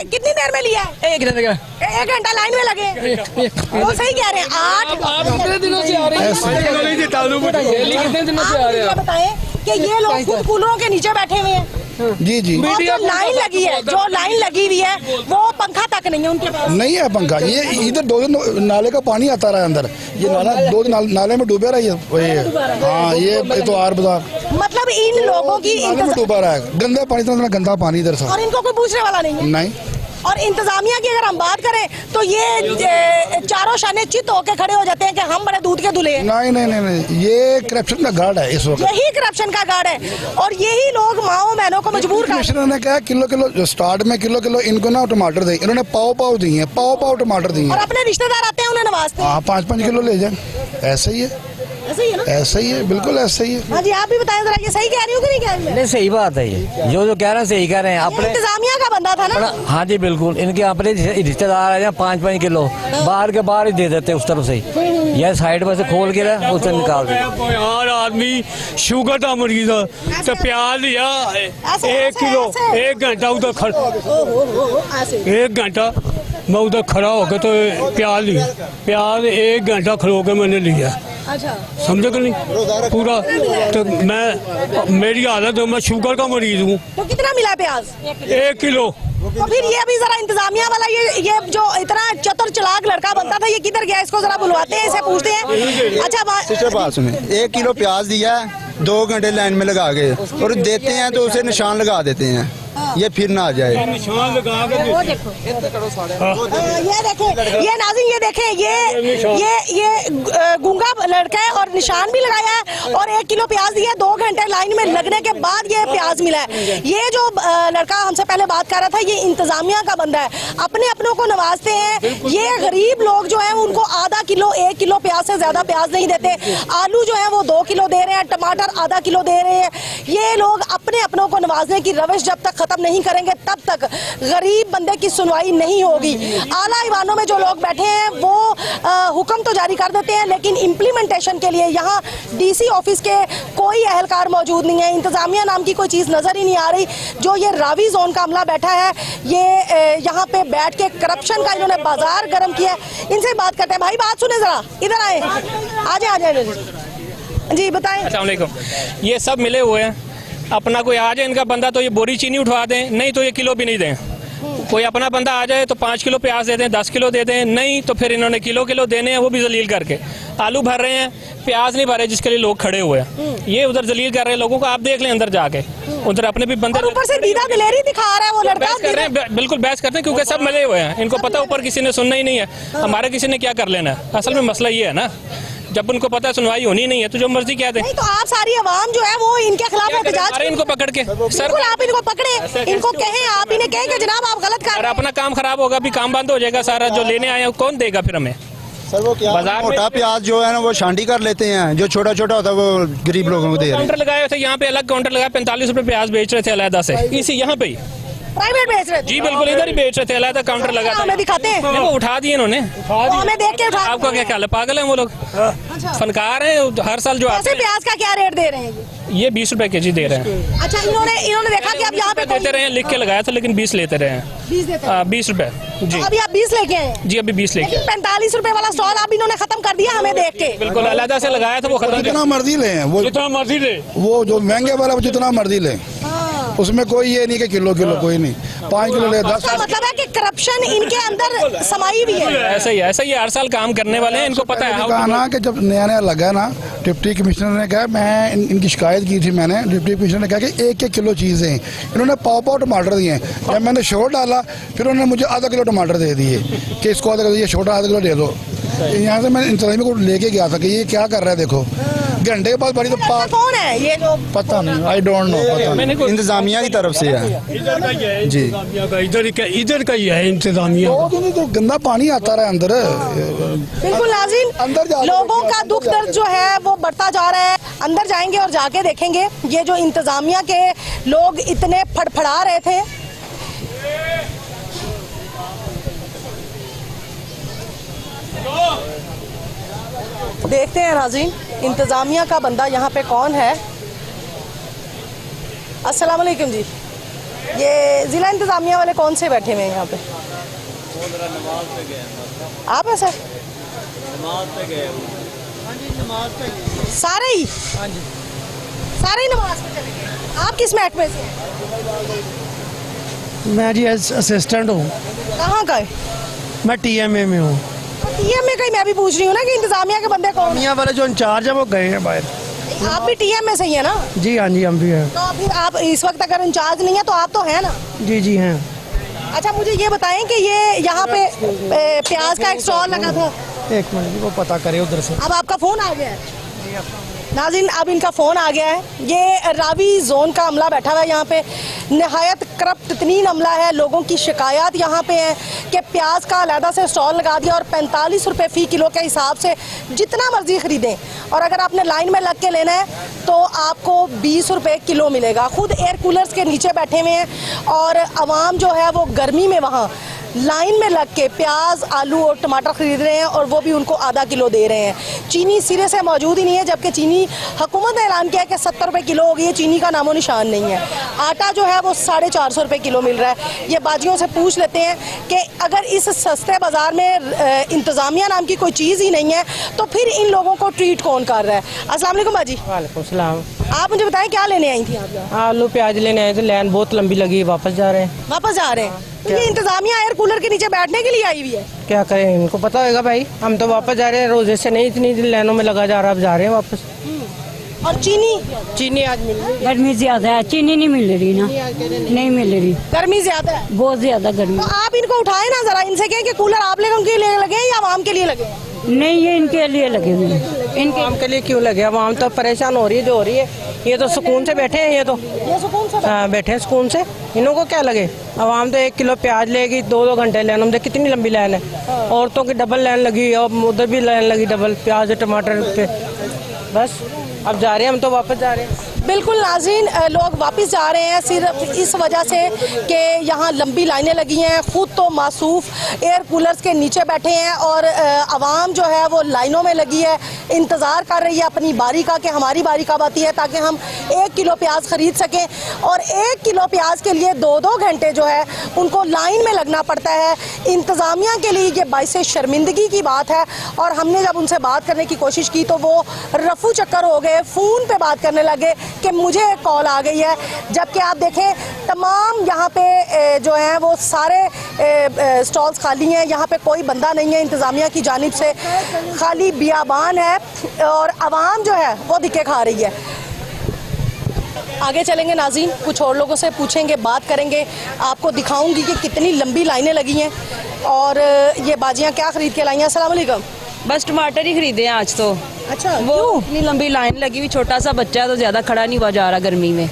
S1: कितनी देर में लिया है?
S11: 1
S1: घंटा लाइन में लगे। वो सही कह रहे हैं। 8
S11: कितने दिनों से आ रहे हैं? कितने दिनों से आ रहे हैं?
S1: बताएं कि ये लोग खुद कूलरों के नीचे बैठे हुए हैं।
S10: जी
S1: और जो लाइन लगी है, जो लाइन लगी हुई है वो पंखा तक नहीं है उनके पास।
S10: नहीं है पंखा। ये इधर 2 दिन नाले का पानी आता रहा है अंदर, ये नाला 2 दिन नाले में डूबा रहा है। हाँ, ये तो आर बाजार
S1: मतलब इन लोगों की
S10: में डूबा रहा है, गंदा पानी, इतना गंदा पानी इधर से।
S1: और इनको कोई पूछने वाला नहीं है।
S10: नहीं।
S1: और इंतजामिया की अगर हम बात करें तो ये चारों शाने चित होके खड़े हो जाते हैं कि हम बड़े दूध के दूल्हे हैं।
S10: नहीं, ये करप्शन का गार्ड है इस वक्त।
S1: यही करप्शन का गार्ड है और यही लोग माओ बहनों को मजबूर कर।
S10: कमिश्नर ने कहा किलो स्टार्ट में किलो इनको ना टमाटर दे, इन्होंने पाव दिए हैं, पाव टमाटर दिए
S1: और
S10: हैं।
S1: अपने रिश्तेदार आते हैं उन्हें नवाजते हैं।
S10: हाँ, 5-5 किलो ले जाए। ऐसे ही है।
S1: ऐसे ही है ना?
S10: ऐसे ही है, बिल्कुल ऐसे ही है।
S1: हाँ जी, आप भी बताएं जरा, ये सही कह रही हूँ कि नहीं कह रही है?
S11: नहीं, सही बात है। ये जो कह रहे हैं सही कह रहे हैं। अपने
S1: इंतजामिया का बंदा था ना।
S11: हाँ जी, बिल्कुल। इनके अपने रिश्तेदार आ जाए 5-5 किलो बाहर के बाहर ही दे देते उस तरफ से ही। यह साइड में से खोल के उसे निकाल देते।
S2: यार आदमी शुगर का मरीज है तो प्याज लिया 1 किलो, 1 घंटा उधर खड़ा, 1 घंटा मैं उधर खड़ा होकर तो प्याज लिया, प्याज 1 घंटा खड़ो के मैंने लिया।
S1: अच्छा,
S2: समझे कि नहीं पूरा? तो मेरी हालत है, मैं शुगर का मरीज हूँ।
S1: तो कितना मिला प्याज?
S2: 1 किलो।
S1: तो फिर ये अभी जरा इंतजामिया वाला ये जो इतना चतुर चलाक लड़का बनता था, ये किधर गया? इसको जरा बुलवाते हैं, इसे पूछते हैं। अच्छा
S10: सिस्टर बात सुने, 1 किलो प्याज दिया, 2 घंटे लाइन में लगा के और देते हैं तो उसे निशान लगा देते हैं, ये फिर ना आ जाए।
S2: निशान लगा के
S1: वो देखो, ये देखें, ये नाज़रीन ये देखें, ये गूंगा लड़का है और निशान भी लगाया है और 1 किलो प्याज दिया, 2 घंटे लाइन में लगने के बाद ये प्याज मिला है। ये जो लड़का हमसे पहले बात कर रहा था, ये इंतजामिया का बंदा है, अपनों को नवाजते हैं। ये गरीब लोग जो है उनको आधा किलो 1 किलो प्याज से ज्यादा प्याज नहीं देते। आलू जो है वो 2 किलो दे रहे हैं, टमाटर आधा किलो दे रहे हैं। ये लोग अपनों को नवाजने की रविश जब तक खत्म नहीं करेंगे तब तक गरीब बंदे की सुनवाई नहीं होगी। आला ईवानों में जो लोग बैठे हैं वो हुक्म तो जारी कर देते हैं, लेकिन इम्प्लीमेंटेशन के लिए यहाँ डीसी ऑफिस के कोई अहलकार मौजूद नहीं है। इंतजामिया नाम की कोई चीज़ नज़र ही नहीं आ रही। जो ये रावी जोन का अमला बैठा है, ये यहाँ पे बैठ के करप्शन का इन्होंने बाजार गर्म किया है। इनसे बात करते हैं। भाई बात सुने जरा, इधर आए, आ जाए जी, बताएं।
S13: अस्सलाम वालेकुम। ये सब मिले हुए हैं, अपना कोई आ जाए इनका बंदा तो ये बोरी चीनी उठवा दें, नहीं तो ये किलो भी नहीं दें। कोई अपना बंदा आ जाए तो 5 किलो प्याज दे दें, 10 किलो दे दें, नहीं तो फिर इन्होंने किलो देने हैं, वो भी जलील करके। आलू भर रहे हैं, प्याज नहीं भरे जिसके लिए लोग खड़े हुए हैं, ये उधर जलील कर रहे हैं लोगों को। आप देख लें अंदर जाके, उधर अपने भी बंदे
S1: ऊपर से दीदा दिलेरी दिखा रहा है वो लड़का।
S13: बहस कर रहे हैं, बिल्कुल बहस करते हैं क्योंकि सब मिले हुए हैं। इनको पता ऊपर किसी ने सुनना ही नहीं है, हमारे किसी ने क्या कर लेना है। असल में मसला ये है ना, जब उनको पता सुनवाई होनी नहीं है तो जो मर्जी कह दे।
S1: नहीं तो आप सारी अवाम जो है वो इनके खिलाफ एहतजाज,
S13: इनको पकड़ के सर,
S1: आप इनको पकड़े, इनको कहें, आप इन्हें कहें कि जनाब आप गलत कर रहे हैं।
S13: अपना काम खराब होगा, भी काम बंद हो जाएगा सारा। जो लेने आए हैं कौन देगा फिर हमें?
S10: सर वो क्या
S13: बाजार
S10: मोटा प्याज जो है ना वो शांडी कर लेते हैं, जो छोटा छोटा होता है वो गरीब लोगों को दे रहे हैं।
S13: काउंटर लगाए थे यहाँ पे, अलग काउंटर लगाया, 45 रुपए प्याज बेच रहे थे अलहदा से, इसी यहाँ पे
S1: प्राइवेट बेच रहे थे।
S13: जी बिल्कुल, इधर ही बेच रहे थे, अलहदा काउंटर लगा था।
S1: हमें दिखाते हैं,
S13: वो उठा दिए इन्होंने,
S1: हमें देख के उठा।
S13: आपका क्या ख्याल है? पागल है वो लोग, फनकार है। हर साल जो आते हैं,
S1: प्याज का क्या रेट दे रहे हैं?
S13: ये 20 रुपए केजी दे रहे हैं।
S1: अच्छा, इन्होंने देखा कि अब यहाँ पे
S13: देते रहे हैं, लिख के लगाया था, लेकिन 20 लेते रहे हैं। 20 रुपए जी।
S1: अभी आप 20 लेके आए
S13: जी, अभी 20 लेके।
S1: 45 रुपए वाला स्टॉल अब इन्होंने खत्म कर दिया हमें देख के।
S13: बिल्कुल अलहदा से लगाया था वो खत्म।
S10: जितना मर्जी ले, वो
S2: जितना मर्जी ले,
S10: वो जो महंगे वाला वो जितना मर्जी ले, उसमें कोई ये नहीं कि किलो कोई नहीं, 5 किलो ले, 10।
S1: मतलब है कि करप्शन इनके अंदर समाई भी है।
S13: ऐसा ही हर साल काम करने वाले हैं, इनको पता है।
S10: कहा ना कि जब नया लगा ना, डिप्टी कमिश्नर ने कहा, मैं इनकी शिकायत की थी मैंने, डिप्टी कमिश्नर ने कहा कि 1-1 किलो चीज़ें, इन्होंने पाव टमाटर दिए। जब मैंने शोर डाला फिर उन्होंने मुझे आधा किलो टमाटर दे दिए कि इसको आधा किलो, ये छोटा आधा किलो दे दो। यहाँ से मैं इंतजामिया को लेके गया था कि ये क्या कर रहा है देखो। घंटे के बाद बड़ी तो
S1: कौन है ये जो?
S10: पता नहीं, आई डोंट नो, पता नहीं।
S11: इंतजामिया की तरफ से है जी।
S2: इधर का ही है इंतजामिया।
S10: तो गंदा पानी आता रहा है अंदर।
S1: बिल्कुल नाज़रीन,
S10: अंदर जा
S1: लोगों का दुख दर्द जो है वो बढ़ता जा रहा है। अंदर जाएंगे और जाके देखेंगे ये जो इंतजामिया के लोग इतने फड़फड़ा रहे थे। देखते हैं नाज़रीन इंतजामिया का बंदा यहाँ पे कौन है। अस्सलाम वालेकुम जी, ये जिला इंतजामिया वाले कौन से बैठे हुए हैं यहाँ पे? आप है सर? सारे ही? सारे ही नमाज पे चले गए। आप किस महकमे से हैं?
S11: मैं जी असिस्टेंट हूँ।
S1: कहाँ का है?
S11: मैं TMA में हूँ।
S1: TMA का ही मैं भी पूछ रही हूँ ना कि इंतजामिया के बंदे कौन हैं?
S11: वाले जो इंचार्ज है वो गए हैं बाहर।
S1: आप भी TMA से ही है ना?
S11: जी हाँ जी, हम भी हैं।
S1: तो फिर आप इस वक्त अगर इंचार्ज नहीं है तो आप तो हैं ना?
S11: जी जी हैं।
S1: अच्छा मुझे ये बताएं कि ये यहाँ पे प्याज का एक स्टॉल लगा था।
S11: एक मिनट, वो पता करे उधर से।
S1: अब आपका फोन आ गया है नाज़रीन, अब इनका फ़ोन आ गया है। ये रावी जोन का अमला बैठा हुआ है यहाँ पे। नहायत करप्ट तरीन अमला है। लोगों की शिकायत यहाँ पे है कि प्याज का अलहदा से स्टॉल लगा दिया और 45 रुपये फ़ी किलो के हिसाब से जितना मर्जी ख़रीदें, और अगर आपने लाइन में लग के लेना है तो आपको 20 रुपये किलो मिलेगा। खुद एयर कूलर्स के नीचे बैठे हुए हैं और आवाम जो है वो गर्मी में वहाँ लाइन में लग के प्याज, आलू और टमाटर ख़रीद रहे हैं और वो भी उनको आधा किलो दे रहे हैं। चीनी सिरे से मौजूद ही नहीं है, जबकि चीनी हुकूमत ने ऐलान किया है कि 70 रुपये किलो हो गई है। चीनी का नामो निशान नहीं है। आटा जो है वो 450 रुपये किलो मिल रहा है। ये बाजियों से पूछ लेते हैं कि अगर इस सस्ते बाज़ार में इंतज़ामिया नाम की कोई चीज़ ही नहीं है तो फिर इन लोगों को ट्रीट कौन कर रहा है? अस्सलाम वालेकुम बाजी।
S11: वालेकुम सलाम।
S1: आप मुझे बताएं क्या लेने आई थी आप?
S11: आलू प्याज लेने आए थे, लाइन बहुत लंबी लगी, वापस जा रहे हैं।
S1: वापस जा रहे हैं? तो ये इंतज़ामिया एयर कूलर के नीचे बैठने के लिए आई हुई है?
S11: क्या करें, इनको पता होगा भाई। हम तो वापस जा रहे हैं, रोजे से नहीं इतनी लाइनों में लगा जा रहा, अब जा रहे हैं वापस।
S1: और चीनी?
S11: चीनी आज मिल रही है।
S4: गर्मी ज्यादा है, चीनी नहीं मिल रही ना, नहीं मिल रही,
S1: गर्मी ज्यादा है,
S4: बहुत ज्यादा गर्मी।
S1: तो आप इनको उठाए ना जरा, इनसे कहें कि कूलर आप लोगों के लिए लगे या आवाम के लिए लगे?
S4: नहीं, ये इनके लिए लगे हुए हैं।
S11: इनके आम के लिए क्यों लगे? आवाम तो परेशान हो रही है जो हो रही है। ये तो सुकून से बैठे हैं, ये
S1: सुकून से
S11: बैठे हैं सुकून से। इन्हों को क्या लगे? आवाम तो 1 किलो प्याज लेगी, 2-2 घंटे लाइन में। कितनी लंबी लाइन है, औरतों की डबल लाइन लगी और उधर भी लाइन लगी डबल, प्याज टमाटर पे। बस अब जा रहे हैं, हम तो वापस जा रहे हैं।
S1: बिल्कुल नाज़रीन, लोग वापस जा रहे हैं सिर्फ इस वजह से कि यहाँ लंबी लाइनें लगी हैं। खुद तो मासूफ एयर कूलर्स के नीचे बैठे हैं और आवाम जो है वो लाइनों में लगी है, इंतज़ार कर रही है अपनी बारी का कि हमारी बारी कब आती है ताकि हम 1 किलो प्याज ख़रीद सकें। और 1 किलो प्याज के लिए 2-2 घंटे जो है उनको लाइन में लगना पड़ता है। इंतज़ामिया के लिए ये बाइस शर्मिंदगी की बात है। और हमने जब उनसे बात करने की कोशिश की तो वो रफू चक्कर हो गए, फ़ोन पे बात करने लगे कि मुझे एक कॉल आ गई है। जबकि आप देखें तमाम यहाँ पे जो हैं वो सारे स्टॉल्स खाली हैं, यहाँ पे कोई बंदा नहीं है इंतज़ामिया की जानिब से, खाली बियाबान है और आवाम जो है वो दिक्कत खा रही है। आगे चलेंगे नाज़रीन, कुछ और लोगों से पूछेंगे, बात करेंगे, आपको दिखाऊंगी कि कितनी लंबी लाइनें लगी हैं और ये बाजियाँ क्या ख़रीद के लाई हैं। अस्सलाम वालेकुम।
S6: बस टमाटर ही खरीदे हैं आज तो।
S1: अच्छा,
S6: वो इतनी लंबी लाइन लगी हुई, छोटा सा बच्चा है तो ज्यादा खड़ा नहीं हुआ जा रहा गर्मी में।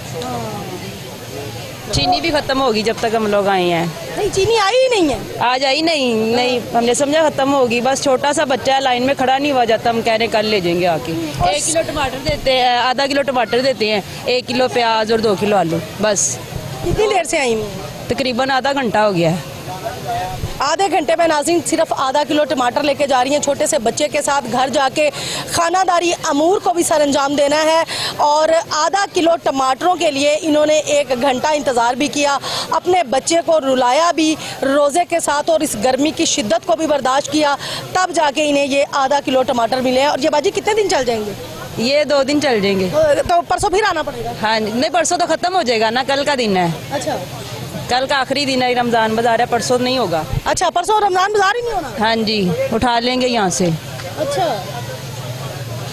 S6: चीनी भी खत्म होगी जब तक हम लोग आए हैं।
S1: नहीं, चीनी आई ही नहीं है
S6: आज आई नहीं, हमने समझा खत्म होगी। बस छोटा सा बच्चा है, लाइन में खड़ा नहीं हुआ जाता। हम कह रहे कल ले जाएंगे आके। 1 किलो टमाटर देते हैं, आधा किलो टमाटर देते हैं, 1 किलो प्याज और 2 किलो आलू। बस।
S1: कितनी देर से आई?
S6: तकरीबन आधा घंटा हो गया है।
S1: आधे घंटे में नाज़रीन सिर्फ आधा किलो टमाटर लेके जा रही हैं। छोटे से बच्चे के साथ घर जाके खानादारी अमूर को भी सर अंजाम देना है और आधा किलो टमाटरों के लिए इन्होंने 1 घंटा इंतज़ार भी किया, अपने बच्चे को रुलाया भी रोज़े के साथ और इस गर्मी की शिद्दत को भी बर्दाश्त किया, तब जाके इन्हें ये आधा किलो टमाटर मिले हैं। और ये बाजी कितने दिन चल जाएंगे?
S6: ये 2 दिन चल जाएंगे।
S1: तो परसों फिर आना पड़ेगा?
S6: हाँ नहीं, परसों तो खत्म हो जाएगा ना, कल का दिन है।
S1: अच्छा,
S6: कल का आखिरी दिन है, रमजान बाजार है, परसों नहीं होगा।
S1: अच्छा, परसों रमजान बाजार ही नहीं होना?
S6: हाँ जी, उठा लेंगे यहाँ से।
S1: अच्छा,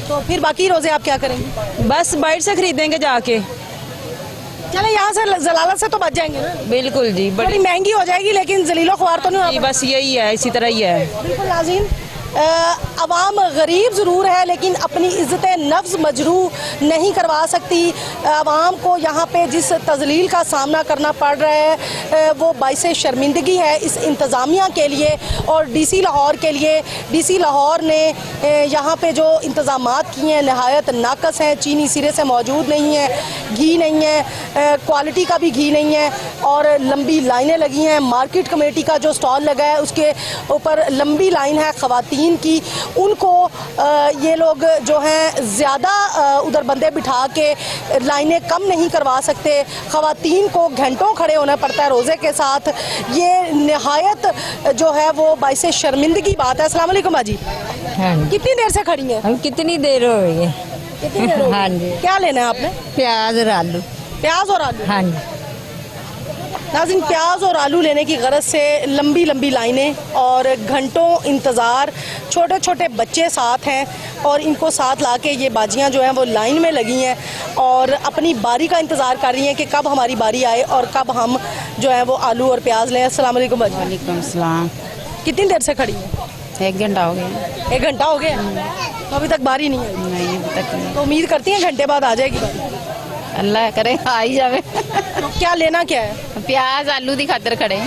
S1: तो फिर बाकी रोजे आप क्या करेंगे?
S6: बस बाहर से खरीदेंगे जाके।
S1: चले यहाँ से जलालत से तो बच जाएंगे ना?
S6: बिल्कुल जी,
S1: बड़ी महंगी हो जाएगी लेकिन जलीलो ख्वार तो नहीं होगा।
S6: बस यही है, इसी तरह ही है।
S1: बिल्कुल नाज़रीन, अवाम गरीब ज़रूर है लेकिन अपनी इज़्ज़त नफ्स मजरूह नहीं करवा सकती। अवाम को यहाँ पे जिस तज़लील का सामना करना पड़ रहा है वो बाइस शर्मिंदगी है इस इंतज़ामिया के लिए और DC लाहौर के लिए। DC लाहौर ने यहाँ पे जो इंतज़ामात किए हैं नहायत नाकस हैं। चीनी सिरे से मौजूद नहीं है, घी नहीं है, क्वालिटी का भी घी नहीं है और लंबी लाइनें लगी हैं। मार्केट कमेटी का जो स्टॉल लगा है उसके ऊपर लंबी लाइन है ख़वातीन की। उनको ये लोग जो हैं ज़्यादा उधर बंदे बिठा के लाइनें कम नहीं करवा सकते। ख़वातीन को घंटों खड़े होना पड़ता है रोज़े के साथ। ये नहायत जो है वो बाइस शर्मिंदगी बात है। अस्सलाम वालेकुम बाजी, कितनी देर से खड़ी हैं?
S6: हम कितनी देर हो गई है?
S1: कितनी देर हो गई?
S6: हाँ जी।
S1: क्या लेना है आपने?
S6: प्याज और आलू।
S1: प्याज और आलू?
S6: हाँ जी।
S1: नाज़रीन, प्याज और आलू लेने की गरज से लंबी लंबी लाइनें और घंटों इंतज़ार। छोटे छोटे बच्चे साथ हैं और इनको साथ लाके ये बाजियां जो हैं वो लाइन में लगी हैं और अपनी बारी का इंतज़ार कर रही हैं कि कब हमारी बारी आए और कब हम जो है वो आलू और प्याज लें। अस्सलाम वालेकुम बाजी।
S6: वालेकुम सलाम।
S1: कितनी देर से खड़ी हैं?
S6: 1 घंटा हो गया।
S1: 1 घंटा हो गया? तो अभी तक बारी नहीं आई?
S6: नहीं अभी तक नहीं।
S1: तो उम्मीद करती हैं घंटे बाद आ जाएगी बारी?
S6: अल्लाह करे आ ही जावे।
S1: तो क्या लेना क्या है?
S6: प्याज आलू की खातर खड़े।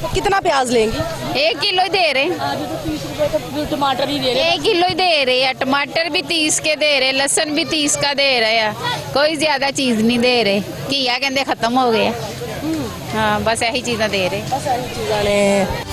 S1: तो कितना प्याज लेंगी?
S6: 1 किलो ही दे रहे।
S7: आज तो 30 रुपए का टमाटर ही दे रहे
S6: 1 किलो ही दे रहे हैं। टमाटर भी 30 के दे रहे, लहसुन भी 30 का दे रहे हैं। कोई ज्यादा चीज नहीं दे रहे। घिया कहते खत्म हो गया। हाँ बस यही चीज़ें दे रहे।
S1: बस यही चीज़ें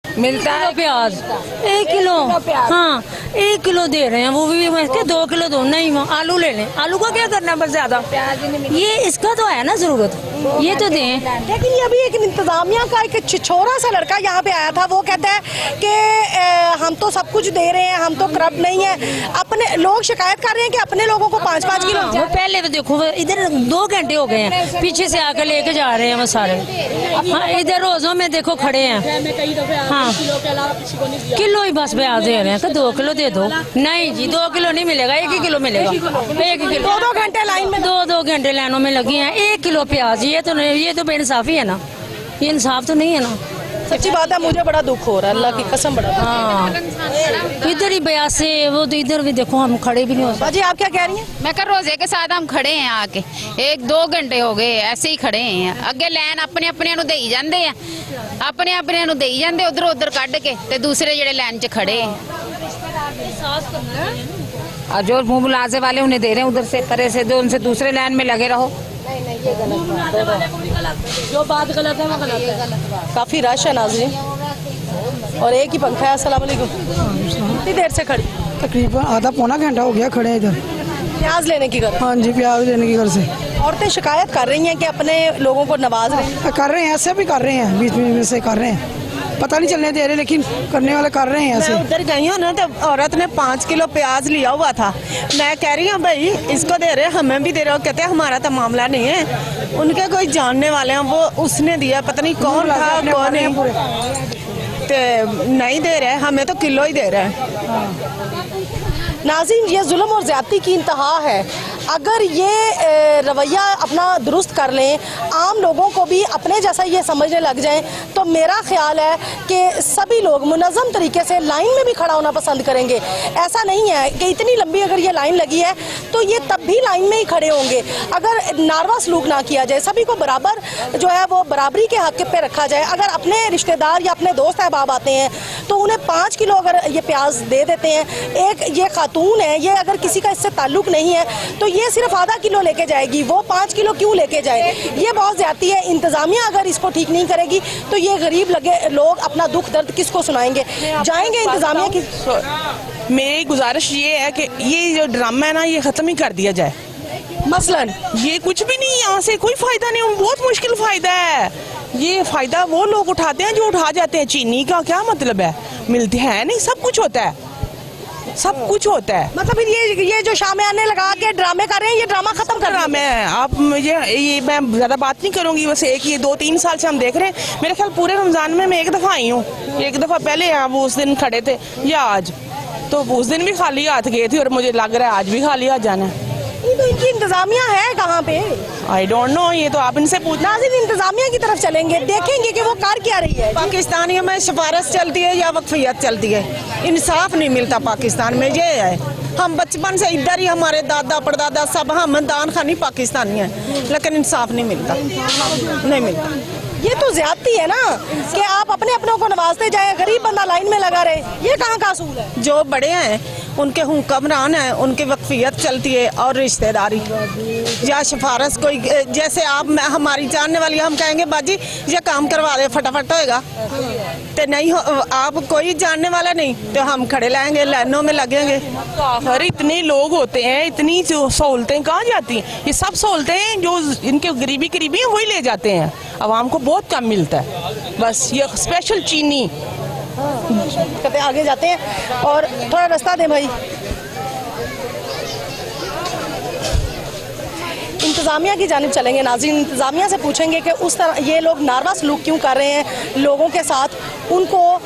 S6: मिलता है
S7: प्याज 1 किलो। हाँ 1 किलो दे रहे हैं, वो भी मैं 2 किलो दो। नहीं आलू ले लें। आलू का क्या करना है बस ज्यादा। ये इसका तो है ना जरूरत, ये तो दें।
S1: लेकिन ये अभी एक इंतजामिया का एक छिछोरा सा लड़का यहाँ पे आया था। वो कहता है कि हम तो सब कुछ दे रहे हैं, हम तो करप्ट नहीं है। अपने लोग शिकायत कर रहे हैं कि अपने लोगों को 5-5 किलो।
S7: वो पहले तो देखो इधर 2 घंटे हो गए हैं, पीछे से आकर लेके जा रहे हैं वो सारे। हाँ इधर रोजों में देखो खड़े हैं। हाँ किलो ही बस प्याज दे रहे हैं। तो 2 किलो दे दो। नहीं जी 2 किलो नहीं मिलेगा, 1 ही किलो मिलेगा। 1 किलो
S1: 2 घंटे लाइन में
S7: 2 घंटे लाइनों में लगी हैं। 1 किलो प्याज, ये तो नहीं, ये तो बेइंसाफी है ना, ये इंसाफ तो नहीं है ना।
S1: सच्ची बात है, मुझे बड़ा दुख हो रहा है, अल्लाह की कसम बड़ा।
S7: हाँ इधर ही बयासे वो तो इधर भी देखो हम खड़े भी नहीं हो सकते।
S1: जी आप क्या कह रही हैं?
S6: मैं कर रोजे के साथ हम खड़े हैं आके 1-2 घंटे हो गए ऐसे ही खड़े हैं। अगे लैन अपने अपने ਨੂੰ ਦੇਈ ਜਾਂਦੇ ਆ, अपने अपने ਨੂੰ ਦੇਈ ਜਾਂਦੇ उधर उधर ਕੱਢ के ते दूसरे जेड़े लाइन च खड़े हैं। और जो मुंह बुलासे वाले उन्हें दे रहे हैं उधर से तरह से, जो उनसे दूसरे लाइन में लगे रहो।
S7: जो बात गलत है वो गलत है।
S1: काफ़ी रश है नाज़रीन और एक ही पंखा है। अस्सलाम वालेकुम। कितनी देर से खड़ी?
S14: तकरीबन आधा पौना घंटा हो गया खड़े इधर।
S1: प्याज लेने की घर?
S14: हाँ जी प्याज लेने की घर से।
S1: औरतें शिकायत कर रही हैं कि अपने लोगों को नवाज रहे हैं।
S14: कर रहे हैं, ऐसे भी कर रहे हैं, बीच में से कर रहे हैं, पता नहीं चलने दे रहे लेकिन करने वाले कर रहे हैं ऐसे।
S5: मैं उधर गई हूँ ना तो औरत ने 5 किलो प्याज लिया हुआ था। मैं कह रही हूँ भाई इसको दे रहे, हमें भी दे रहे हो। कहते हैं हमारा तो मामला नहीं है, उनके कोई जानने वाले हैं, वो उसने दिया, पता नहीं कौन था कौन नहीं, तो नहीं दे रहे, हमें तो किलो ही दे रहे हैं।
S1: नाज़रीन ये जुल्म और ज़्यादती की इंतहा है। अगर ये रवैया अपना दुरुस्त कर लें, आम लोगों को भी अपने जैसा ये समझने लग जाएं, तो मेरा ख्याल है कि सभी लोग मुनज़्ज़म तरीके से लाइन में भी खड़ा होना पसंद करेंगे। ऐसा नहीं है कि इतनी लंबी अगर ये लाइन लगी है तो ये तब भी लाइन में ही खड़े होंगे। अगर नारवा सलूक ना किया जाए, सभी को बराबर जो है वो बराबरी के हक़ पे रखा जाए। अगर अपने रिश्तेदार या अपने दोस्त अहबाब आते हैं तो उन्हें 5 किलो अगर ये प्याज दे देते हैं, एक ये खातून है, ये अगर किसी का इससे ताल्लुक़ नहीं है तो ये सिर्फ आधा किलो लेके जाएगी, वो 5 किलो क्यों लेके जाए? ये बहुत ज़्यादती है। इंतज़ामिया अगर इसको ठीक नहीं करेगी तो ये गरीब लगे लोग अपना दुख दर्द किसको सुनाएंगे? जाएंगे इंतज़ामिया की।
S5: मेरी गुजारिश ये है कि ये जो ड्रामा है ना ये ख़त्म ही कर दिया जाए।
S1: मसलन
S5: ये कुछ भी नहीं, यहाँ से कोई फ़ायदा नहीं, बहुत मुश्किल फ़ायदा है। ये फ़ायदा वो लोग उठाते हैं जो उठा जाते हैं। चीनी का क्या मतलब है? मिलती है नहीं, सब कुछ होता है, सब कुछ होता है।
S1: मतलब ये जो शामियाने लगा के ड्रामे कर रहे हैं, ये ड्रामा खत्म कर
S5: ड्रामे है। आप मुझे ये मैं ज़्यादा बात नहीं करूँगी, बस एक ये 2-3 साल से हम देख रहे हैं। मेरे ख्याल पूरे रमज़ान में मैं एक दफ़ा आई हूँ, एक दफ़ा पहले यहाँ वो उस दिन खड़े थे या आज, तो उस दिन भी खाली हाथ गए थे और मुझे लग रहा है आज भी खाली हाथ जाना है।
S1: ये तो इनकी इंतजामिया है कहाँ पे?
S3: आई डोंट नो, ये तो आप इनसे पूछना।
S1: नाज़रीन, इंतजामिया की तरफ चलेंगे, देखेंगे कि वो कर क्या रही है।
S5: पाकिस्तानियों में सिफारिश चलती है या वक्फियत चलती है, इंसाफ नहीं मिलता पाकिस्तान में, ये है। हम बचपन से इधर ही, हमारे दादा परदादा सब हम दान खानी पाकिस्तानी हैं, लेकिन इंसाफ नहीं मिलता, नहीं मिलता।
S1: ये तो ज्यादती है ना कि आप अपने अपनों को नवाजते जाए, गरीब बंदा लाइन में लगा रहे, ये कहाँ का असूल है?
S5: जो बड़े हैं उनके हुक्मरान हैं, उनकी वक्फियत चलती है और रिश्तेदारी या सिफारिश कोई, जैसे आप हमारी जानने वाली, हम कहेंगे बाजी ये काम करवा दे, फटाफट होएगा, तो नहीं हो, आप कोई जानने वाला नहीं तो हम खड़े लाएंगे, लाइनों में लगेंगे।
S3: तो आखिर इतने लोग होते हैं, इतनी जो सहूलतें कहाँ जाती हैं? ये सब सहूलतें जो इनके गरीबी करीबी हैं वही ले जाते हैं, आवाम को बहुत कम मिलता है। बस ये स्पेशल चीनी
S1: कहते आगे जाते हैं और थोड़ा रास्ता दें भाई। इंतज़ामिया की जानिब चलेंगे नाज़रीन, इंतज़ामिया से पूछेंगे कि उस तरह ये लोग नारवा सलूक क्यों कर रहे हैं लोगों के साथ, उनको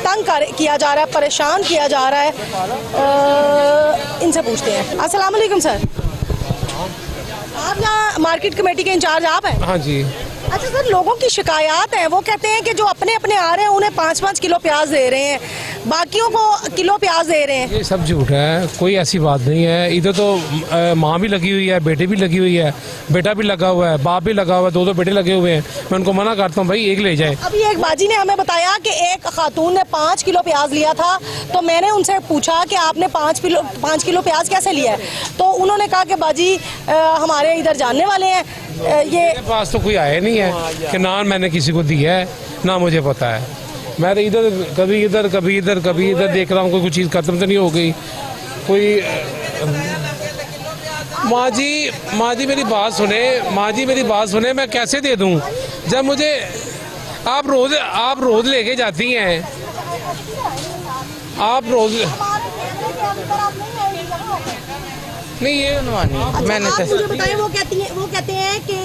S1: तंग किया जा रहा है, परेशान किया जा रहा है। इनसे पूछते हैं। अस्सलाम वालेकुम सर, आप यहाँ मार्केट कमेटी के इंचार्ज आप हैं?
S15: हाँ जी।
S1: अच्छा सर, लोगों की शिकायत है, वो कहते हैं कि जो अपने अपने आ रहे हैं उन्हें 5-5 किलो प्याज दे रहे हैं, बाकियों को किलो प्याज दे रहे हैं।
S15: ये सब झूठ है, कोई ऐसी बात नहीं है। इधर तो माँ भी लगी हुई है, बेटे भी लगी हुई है, बेटा भी लगा हुआ है, बाप भी लगा हुआ है, 2 बेटे लगे हुए हैं। मैं उनको मना करता हूँ भाई एक ले जाए।
S1: अभी एक बाजी ने हमें बताया कि एक खातून ने 5 किलो प्याज लिया था, तो मैंने उनसे पूछा कि आपने 5 किलो प्याज कैसे लिया है, तो उन्होंने कहा कि बाजी हमारे इधर जानने वाले हैं। ये
S15: मेरे पास तो कोई आया नहीं है कि ना मैंने किसी को दिया है, ना मुझे पता है। मैं तो इधर कभी इधर कभी इधर कभी इधर देख रहा हूँ, कोई चीज़ खत्म तो नहीं हो गई कोई। माँ जी मेरी बात सुने, माँ जी मेरी बात सुने, मैं कैसे दे दूँ जब मुझे आप रोज़ लेके जाती हैं, आप रोज़ नहीं ये
S1: मैंने मुझे बताइए, वो कहते हैं कि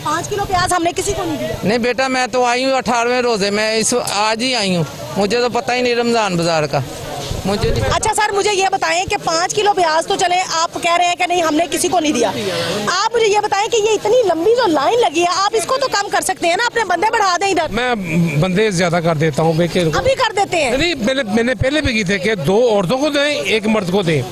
S1: 5 किलो प्याज हमने किसी को नहीं दिया।
S16: नहीं बेटा, मैं तो आई हूँ 18वें रोजे, मैं आज ही आई हूँ, मुझे तो पता ही नहीं रमजान बाजार का, मुझे नहीं।
S1: अच्छा सर, मुझे ये बताएं कि 5 किलो प्याज तो चले, आप कह रहे हैं कि नहीं हमने किसी को नहीं दिया, आप मुझे ये बताएं कि ये इतनी लंबी जो लाइन लगी है, आप इसको तो कम कर सकते हैं ना, अपने बंदे बढ़ा दें इधर।
S15: मैं बंदे ज्यादा कर देता हूँ,
S1: अभी कर देते हैं।
S15: नहीं, मैंने पहले भी की थे कि 2 औरतों को दें, 1 मर्द को दें।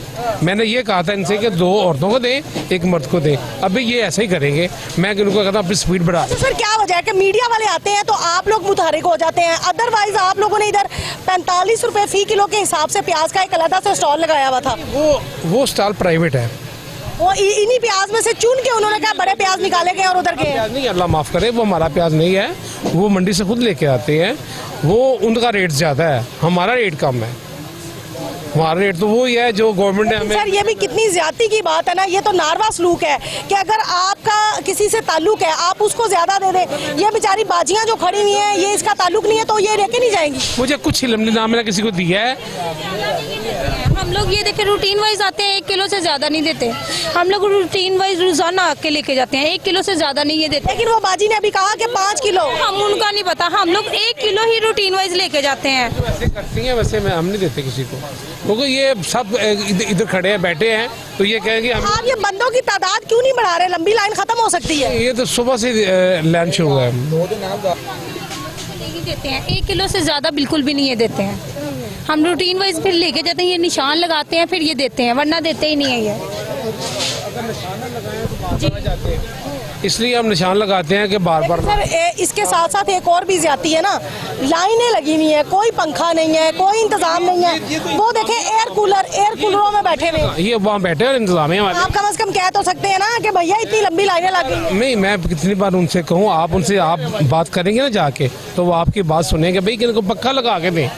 S15: मैंने ये कहा था इनसे कि 2 औरतों को दें, 1 मर्द को दें। अभी ये ऐसा ही करेंगे, मैं उनको कहता अपनी स्पीड बढ़ा।
S1: अच्छा सर, क्या वजह है कि मीडिया वाले आते हैं तो आप लोग मुतहरिक हो जाते हैं, अदरवाइज आप लोगों ने इधर 45 रुपए फी किलो के हिसाब से प्याज का एक अलग से स्टॉल लगाया हुआ था।
S15: वो स्टॉल प्राइवेट है,
S1: वो इन्हीं प्याज में से चुन के उन्होंने कहा बड़े प्याज निकाले गए और उधर गए।
S15: नहीं, अल्लाह माफ करे, वो हमारा प्याज नहीं है, वो मंडी से खुद लेके आते हैं, वो उनका रेट ज्यादा है, हमारा रेट कम है। हमारा रेट तो वही है जो गवर्नमेंट ने हमें।
S1: सर, ये भी कितनी ज्यादती की बात है ना, ये तो नारवा सलूक है कि अगर आपका किसी से ताल्लुक है आप उसको ज्यादा दे दें। ये बेचारी बाजियां जो खड़ी हुई हैं, ये इसका ताल्लुक नहीं है तो ये लेके नहीं जाएंगी।
S15: मुझे कुछ इल्म नहीं, ना मैंने किसी को दिया है।
S17: हम लोग ये देखे रूटीन वाइज आते हैं, 1 किलो से ज्यादा नहीं देते। हम लोग रूटीन वाइज रोजाना आके लेके जाते हैं, 1 किलो से ज्यादा नहीं ये देते।
S1: लेकिन वो बाजी ने अभी कहा कि 5 किलो,
S17: हम उनका नहीं पता, हम लोग 1 किलो ही रूटीन वाइज लेके जाते हैं।
S15: वैसे करती हैं, वैसे हम नहीं देते किसी को, क्योंकि ये सब इधर खड़े हैं, बैठे हैं, तो ये कहेंगे हम।
S1: आप ये बंदों की तादाद क्यों नहीं बढ़ा रहे? लंबी लाइन खत्म हो सकती है।
S15: ये तो सुबह से लाइन शुरू है।
S17: देते हैं 1 किलो से ज्यादा बिल्कुल भी नहीं ये देते हैं। हम रूटीन वाइज फिर लेके जाते हैं, ये निशान लगाते हैं, फिर ये देते हैं, वरना देते ही नहीं है ये।
S15: इसलिए हम निशान लगाते हैं कि बार-बार।
S1: सर, इसके साथ साथ एक और भी ज्यादती है ना, लाइनें लगी हुई है, कोई पंखा नहीं है, कोई इंतजाम नहीं है। वो देखें एयर कूलरों में बैठे हुए,
S15: ये वहाँ बैठे और इंतजाम है हमारे।
S1: आप कम से कम कह तो सकते हैं ना कि भैया इतनी लंबी लाइनें लग गई।
S15: नहीं, मैं कितनी बार उनसे कहूँ, आप उनसे आप बात करेंगे ना जाके, तो वो आपकी बात सुनेंगे, भाई कि इनको पक्का लगा के दें।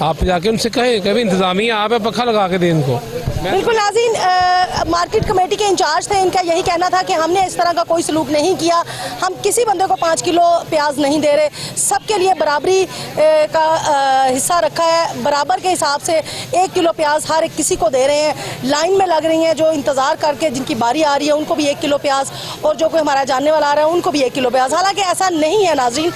S15: आप जाके उनसे कहें कि इंतजामिया आप है, पक्का लगा के दें इनको।
S1: बिल्कुल नाज़रीन, मार्केट कमेटी के इंचार्ज थे, इनका यही कहना था कि हमने इस तरह का कोई सलूक नहीं किया, हम किसी बंदे को 5 किलो प्याज नहीं दे रहे, सबके लिए बराबरी का हिस्सा रखा है, बराबर के हिसाब से 1 किलो प्याज हर एक किसी को दे रहे हैं। लाइन में लग रही हैं जो इंतज़ार करके जिनकी बारी आ रही है उनको भी 1 किलो प्याज, और जो कोई हमारा जानने वाला आ रहा है उनको भी 1 किलो प्याज। हालांकि ऐसा नहीं है नाज़रीन,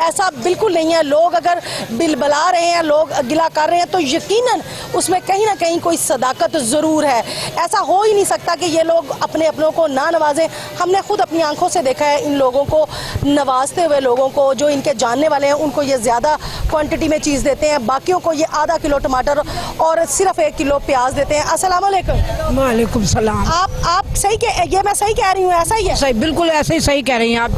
S1: ऐसा बिल्कुल नहीं है। लोग अगर बिल बला रहे हैं, लोग गिला कर रहे हैं, तो यकीनन उसमें कहीं ना कहीं कोई सदाकत ज़रूर है। ऐसा हो ही नहीं सकता कि ये लोग अपने अपनों को ना नवाजें। हमने खुद अपनी आंखों से देखा है इन लोगों को नवाजते हुए, लोगों को जो इनके जानने वाले हैं उनको ये ज़्यादा क्वांटिटी में चीज़ देते हैं, बाकियों को ये आधा किलो टमाटर और सिर्फ 1 किलो प्याज देते हैं। अस्सलाम वालेकुम।
S14: वालेकुम सलाम।
S1: आप सही ये मैं सही कह रही हूँ, ऐसा ही है?
S14: सही, बिल्कुल ऐसे ही सही कह रही हैं आप।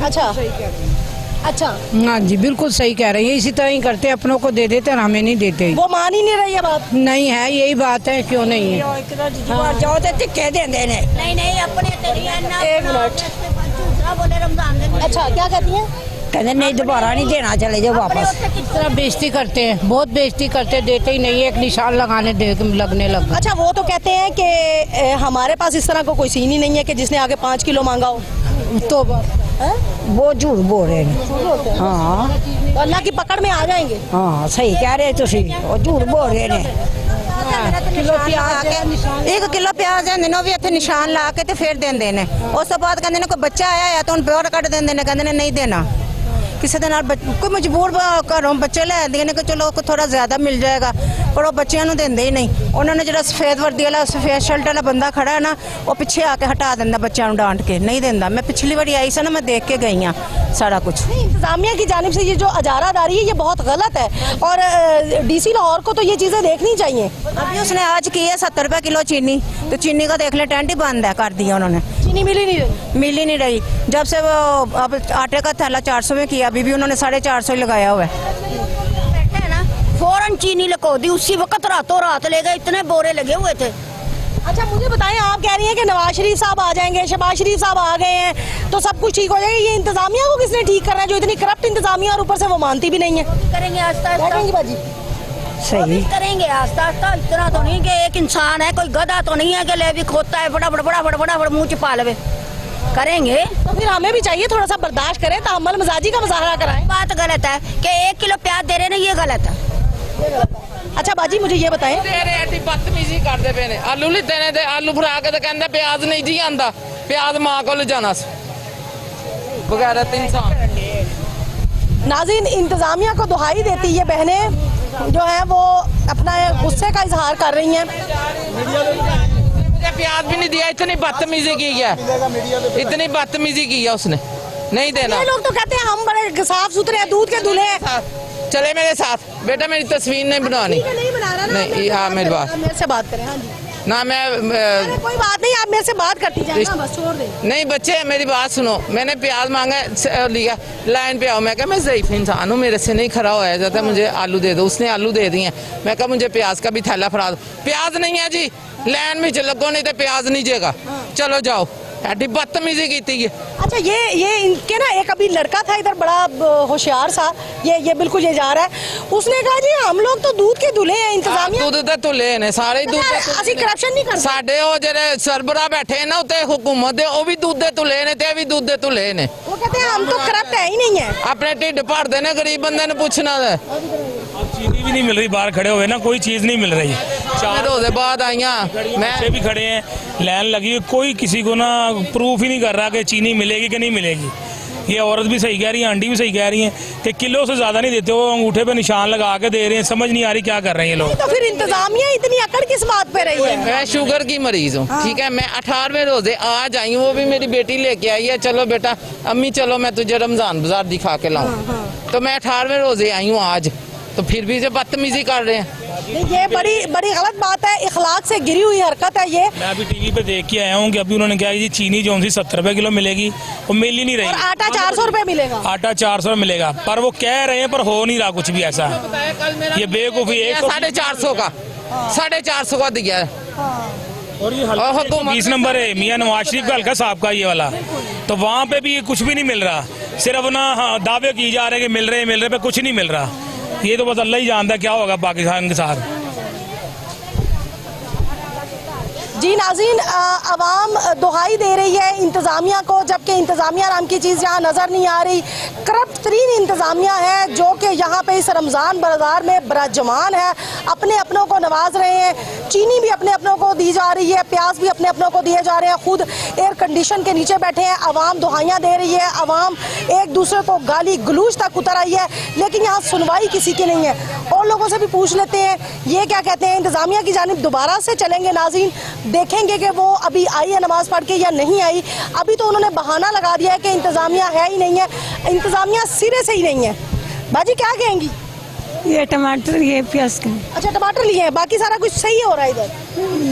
S1: अच्छा,
S14: हाँ जी, बिल्कुल सही कह रही है। इसी तरह ही करते, अपनों को दे देते और हमें नहीं देते।
S1: वो मान ही नहीं रही है बात।
S14: नहीं है, यही बात है, क्यों नहीं है।
S4: जाओ तो टिक्के दे देने नहीं अपने
S1: एक मिनट।
S4: बोले रमजान में।
S1: अच्छा, क्या कहती हैं?
S4: कहते नहीं दोबारा नहीं देना, चले जाओ वापस।
S14: इस तरह बेइज्जती करते हैं, बहुत बेइज्जती करते, देते ही नहीं है, एक निशान लगने लग।
S1: अच्छा, वो तो कहते हैं कि हमारे पास इस तरह का कोई सीन ही नहीं है कि जिसने आगे 5 किलो मांगा हो।
S14: तो
S4: वो झूठ बोल रहे हैं। हाँ,
S1: तो अल्लाह की पकड़ में आ जाएंगे।
S4: हाँ सही कह रहे तुसी, वो झूठ बोल रहे हैं।
S5: 1 किलो प्याज है भी इतने निशान ला के फिर देंदे ने। उस तो बाद कहते कोई बच्चा आया है तो उन प्योर कट देंदे ने, कहते नहीं देना। किसी दिन कोई मजबूर घरों बच्चे ले आते हैं कि चलो थोड़ा ज्यादा मिल जाएगा, पर वो बच्चों को देंदे ही नहीं। उन्होंने जो सफेद वर्दी वाला सफेद शर्ट वाला बंदा खड़ा है ना, वो पीछे आके हटा देंदा बच्चों डांट के, नहीं देंदा। मैं पिछली बार आई सी ना, मैं देख के गई हाँ सारा कुछ।
S1: इंतजामिया की जानिब से ये जो अजारादारी है ये बहुत गलत है, और DC लाहौर को तो ये चीज़ें देखनी चाहिए।
S5: अभी उसने आज की है 70 रुपये किलो चीनी, तो चीनी का देख ले टेंट ही बंद है, कर दिया उन्होंने।
S1: चीनी मिल ही नहीं रही।
S5: जब से वो अब आटे का थैला 400 में किया, अभी भी उन्होंने 450 ही लगाया हुआ है।
S4: बैठे हैं ना, फौरन चीनी लगा दी, उसी वक्त रातों रात ले गए, इतने बोरे लगे हुए थे।
S1: अच्छा, मुझे बताएं, आप कह रही हैं कि नवाज शरीफ साहब आ जाएंगे, शहबाज शरीफ साहब आ गए हैं तो सब कुछ ठीक हो जाएगा। ये इंतजामिया को किसने ठीक करना है जो इतनी करप्ट इंतजामिया, और ऊपर से वो मानती भी नहीं है।
S4: करेंगे आस्ता आस्ता
S1: बाजी,
S4: सही करेंगे आस्ता आस्ता। इतना तो नहीं कि एक इंसान है, कोई गधा तो नहीं है कि ले भी खोता है फटाफट मुँह छिपा ले। करेंगे
S1: तो फिर हमें भी चाहिए थोड़ा सा बर्दाश्त करें, तामुल मजाजी का मुजाहरा कराएं।
S4: बात गलत है कि 1 किलो प्याज दे रहे ना, ये गलत है।
S1: अच्छा बाजी, मुझे ये बताएं,
S16: बदतमीजी करते पे ने। आलू लिते ने, आलू भरा के तो कहते प्याज नहीं जी आंदा, प्याज मां को ले जाना बगैरत इंसान।
S1: नाज़रीन, इंतजामिया को दुहाई देती ये बहनें जो हैं वो अपना गुस्से का इजहार कर रही हैं।
S16: मुझे प्याज भी नहीं दिया, इतनी बदतमीजी की है, इतनी बदतमीजी की है उसने, नहीं देना।
S1: ये लोग तो कहते हैं हम बड़े साफ सुथरे हैं, दूध के दूल्हे हैं।
S16: चले मेरे साथ, बेटा मेरी तस्वीर नहीं बनानी।
S1: नहीं बना रहा ना,
S16: नहीं, हाँ मेरी बात,
S1: मेरे से बात करें। हाँ जी,
S16: ना मैं
S1: कोई बात नहीं, आप मेरे से बात करती जाए ना, बस छोड़ दें।
S16: नहीं बच्चे मेरी बात सुनो, मैंने प्याज मांगा, लिया, लाइन पे आओ। मैं कहा मैं ज़ईफ़ इंसान हूँ, मेरे से नहीं खड़ा होया जाता, मुझे आलू दे दो। उसने आलू दे दिए। मैं कहा मुझे प्याज का भी थैला फड़ा दो। प्याज नहीं है जी, लाइन में लगो नहीं तो प्याज नहीं जेगा, चलो जाओ। ऐडी बदतमीजी की थी।
S1: अच्छा, ये इनके ना एक अभी लड़का था इधर, बड़ा होशियार सा, ये बिल्कुल ये जा रहा है। उसने कहा जी हम लोग तो दूध के दूल्हे हैं, इंतजामिया
S16: दूध दे तुले ने सारे दूध
S1: ਅਸੀਂ करप्शन नहीं कर
S16: साडे ओ जेरे सरबरा बैठे ना उते हुकूमत दे, ओ भी दूध दे तुले ने ते भी दूध दे तुले ने।
S1: वो कहते हैं हम तो करप्ट है ही नहीं है।
S16: अपने ढिड भरदे ने, गरीब बंदे ने पूछना है।
S13: चीनी भी नहीं मिल रही, बाहर खड़े हुए ना, कोई चीज नहीं मिल रही।
S16: 4 रोजे बाद आईया,
S13: मैं भी खड़े हैं, लाइन लगी हुई, कोई किसी को ना प्रूफ ही नहीं कर रहा कि चीनी मिलेगी कि नहीं मिलेगी। ये औरत भी सही कह रही है, आंटी भी सही कह रही है कि किलो से ज्यादा नहीं देते, वो अंगूठे पे निशान लगा के दे रहे हैं। समझ नहीं आ रही क्या कर रहे हैं ये लोग।
S1: तो फिर इंतजामिया इतनी अकड़ किस बात पे रही है?
S16: मैं शुगर की मरीज हूँ, ठीक है। मैं 18वें रोजे आज आई हूँ, वो भी मेरी बेटी लेके आई है। चलो बेटा, अम्मी चलो मैं तुझे रमजान बाजार दिखा के लाऊं। तो मैं 18वें रोजे आई हूँ आज, तो फिर भी जो बदतमीजी कर रहे हैं,
S1: ये बड़ी गलत बात है, इखलाक से गिरी हुई हरकत है ये।
S13: मैं अभी टीवी पे देख के आया हूँ कि अभी उन्होंने कहा जी चीनी जो सी 70 रुपए किलो मिलेगी, वो मिल ही नहीं रही।
S1: और आटा 400 रुपए मिलेगा।
S13: आटा 400 मिलेगा, पर वो कह रहे हैं पर हो नहीं रहा कुछ भी ऐसा। ये बेवकूफ़ी है।
S16: 450 का 450 का दिया है।
S13: और ये 20 नंबर है मियाँ नवाज शरीफ का हल्का साहब का ये वाला, तो वहाँ पे भी कुछ भी नहीं मिल रहा। सिर्फ ना दावे किए जा रहे हैं कि मिल रहे पे कुछ नहीं मिल रहा। ये तो बस अल्लाह ही जानता है क्या होगा पाकिस्तान के साथ।
S1: जी जी नाज़रीन, आवाम दुहाई दे रही है इंतज़ामिया को, जबकि इंतज़ामिया नाम की चीज़ यहाँ नज़र नहीं आ रही। करप्ट तरीन इंतज़ामिया है जो कि यहाँ पे इस रमज़ान बाज़ार में बराजमान है, अपने अपनों को नवाज रहे हैं। चीनी भी अपने अपनों को दी जा रही है, प्याज भी अपने अपनों को दिए जा रहे हैं, खुद एयर कंडीशन के नीचे बैठे हैं। आवाम दुहाइयाँ दे रही है, आवाम एक दूसरे को गाली गलूज तक उतर आई है, लेकिन यहाँ सुनवाई किसी की नहीं है। और लोगों से भी पूछ लेते हैं ये क्या कहते हैं। इंतज़ामिया की जानिब दोबारा से चलेंगे नाज़रीन, देखेंगे कि वो अभी आई है नमाज पढ़ के या नहीं आई। अभी तो उन्होंने बहाना लगा दिया है कि इंतज़ामिया है ही नहीं है, इंतज़ामिया सिरे से ही नहीं है। बाजी क्या कहेंगी?
S14: ये टमाटर, ये प्याज के।
S1: अच्छा, टमाटर लिए हैं, बाकी सारा कुछ सही हो रहा है इधर?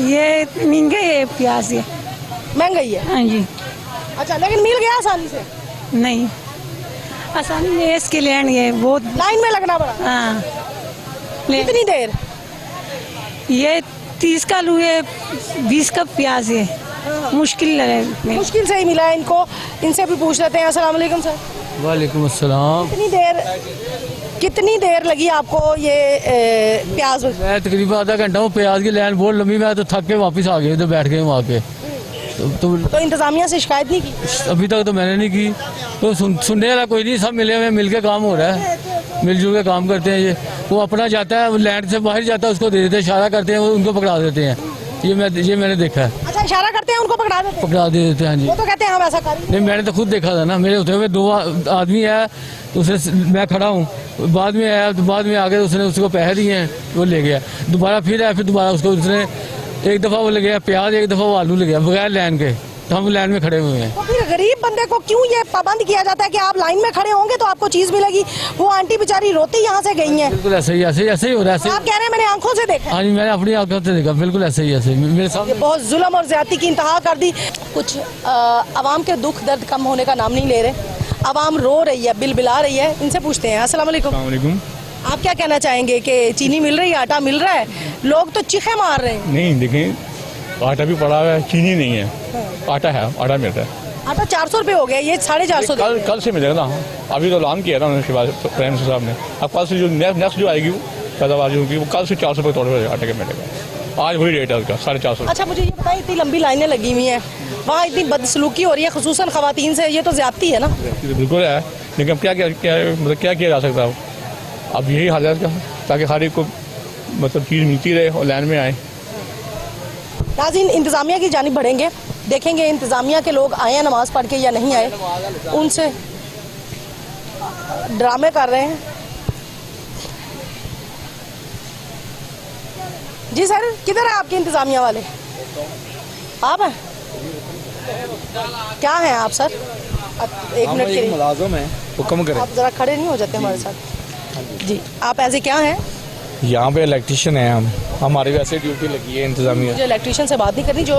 S14: ये महंगे, ये प्याज ये
S1: महंगाई है।
S14: हाँ जी।
S1: अच्छा, लेकिन मिल गया आसानी से?
S14: नहीं, आसानी में इसके लिए ये बहुत
S1: लाइन में लगना पड़ा।
S14: हाँ।
S1: कितनी देर?
S14: ये 30 का आलू है, 20 का प्याज है, मुश्किल है।
S1: मुश्किल से ही मिला है इनको, इनसे भी पूछ लेते हैं। अस्सलाम वालेकुम सर।
S18: वालेकुम अस्सलाम।
S1: कितनी देर लगी आपको ये प्याज?
S18: मैं तकरीबन आधा घंटा हूँ, प्याज की लाइन बहुत लंबी, मैं तो थक के वापस आ गया, तो बैठ गए वहाँ के।
S1: तो इंतज़ामिया से शिकायत नहीं की?
S18: अभी तक तो मैंने नहीं की। तो सुनने वाला कोई नहीं, सब मिले हुए मिल के काम हो रहा है, मिलजुल के काम करते हैं। ये वो अपना जाता है, लैंड से बाहर जाता है, उसको दे देते हैं, इशारा करते हैं, वो उनको पकड़ा देते हैं। ये मैंने देखा है।
S1: अच्छा, इशारा करते हैं, उनको पकड़ा
S18: देते हैं। हाँ जी।
S1: वो तो कहते हैं हम ऐसा करें।
S18: नहीं, मैंने तो खुद देखा था ना, मेरे होते हुए 2 आदमी आया, उसे मैं खड़ा हूँ, बाद में आया, तो बाद में आके उसने उसको पैसे दिए हैं, वो ले गया। दोबारा फिर आया, फिर दोबारा उसको उसने एक दफ़ा वो ले गया प्याज, एक दफ़ा वो आलू ले गया, बगैर लाइन के। तो हम लाइन में खड़े हुए हैं।
S1: तो फिर गरीब बंदे को क्यों ये पाबंद किया जाता है कि आप लाइन में खड़े होंगे तो आपको चीज मिलेगी? वो आंटी बेचारी रोती यहाँ से गई हैं।
S18: बिल्कुल ऐसे ही हो रहा है।
S1: आप कह रहे हैं मैंने आंखों से देखा?
S18: हाँ जी, मैंने अपनी आंखों से देखा, बिल्कुल ऐसे ही मेरे साथ।
S1: बहुत जुल्म और ज्यादती की इंतहा कर दी। कुछ आवाम के दुख दर्द कम होने का नाम नहीं ले रहे, आवाम रो रही है, बिल बिला रही है। इनसे पूछते हैं। अस्सलाम वालेकुम। आप क्या कहना चाहेंगे कि चीनी मिल रही है, आटा मिल रहा है, लोग तो चीखे मार रहे हैं?
S19: नहीं, देखें आटा भी पड़ा हुआ है, चीनी नहीं है, आटा है, आटा मिल रहा है।
S1: आटा 400 रुपये हो गया, ये 450।
S19: कल से मिलेगा ना, अभी तो ऐलान किया था उन्होंने प्राइम मिनिस्टर साहब ने। अब कल से जो नेक्स्ट जो आएगी पैदावार जो होगी वो कल से 400 रुपये तोड़ आटे का मिलेगा। आज वही रेट है उसका, 450।
S1: अच्छा, मुझे ये बताइए, इतनी लंबी लाइनें लगी हुई हैं, वहाँ इतनी बदसलूकी हो रही है खुसूसन ख़वातीन से, ये तो ज़्यादती है ना?
S19: बिल्कुल है, लेकिन क्या किया जा सकता है? अब यही हालत का, ताकि हर एक को मतलब चीज़ मिलती रहे और लाइन में आए।
S1: नाज़रीन, इंतज़ामिया की जानिब बढ़ेंगे, देखेंगे इंतज़ामिया के लोग आए हैं नमाज़ पढ़ के या नहीं आए। उनसे ड्रामे कर रहे हैं। जी सर, किधर है आपके इंतज़ामिया वाले? आप हैं? क्या हैं आप सर? एक मिनट के लिए
S20: मुलाज़िम हैं, हुक्म करें।
S1: आप ज़रा खड़े नहीं हो जाते हमारे साथ? जी, आप ऐसे क्या हैं?
S20: यहाँ पे इलेक्ट्रिशियन है हम, हमारी वैसे ड्यूटी लगी है इंतज़ामिया।
S1: मुझे इलेक्ट्रिशियन से बात नहीं करनी, जो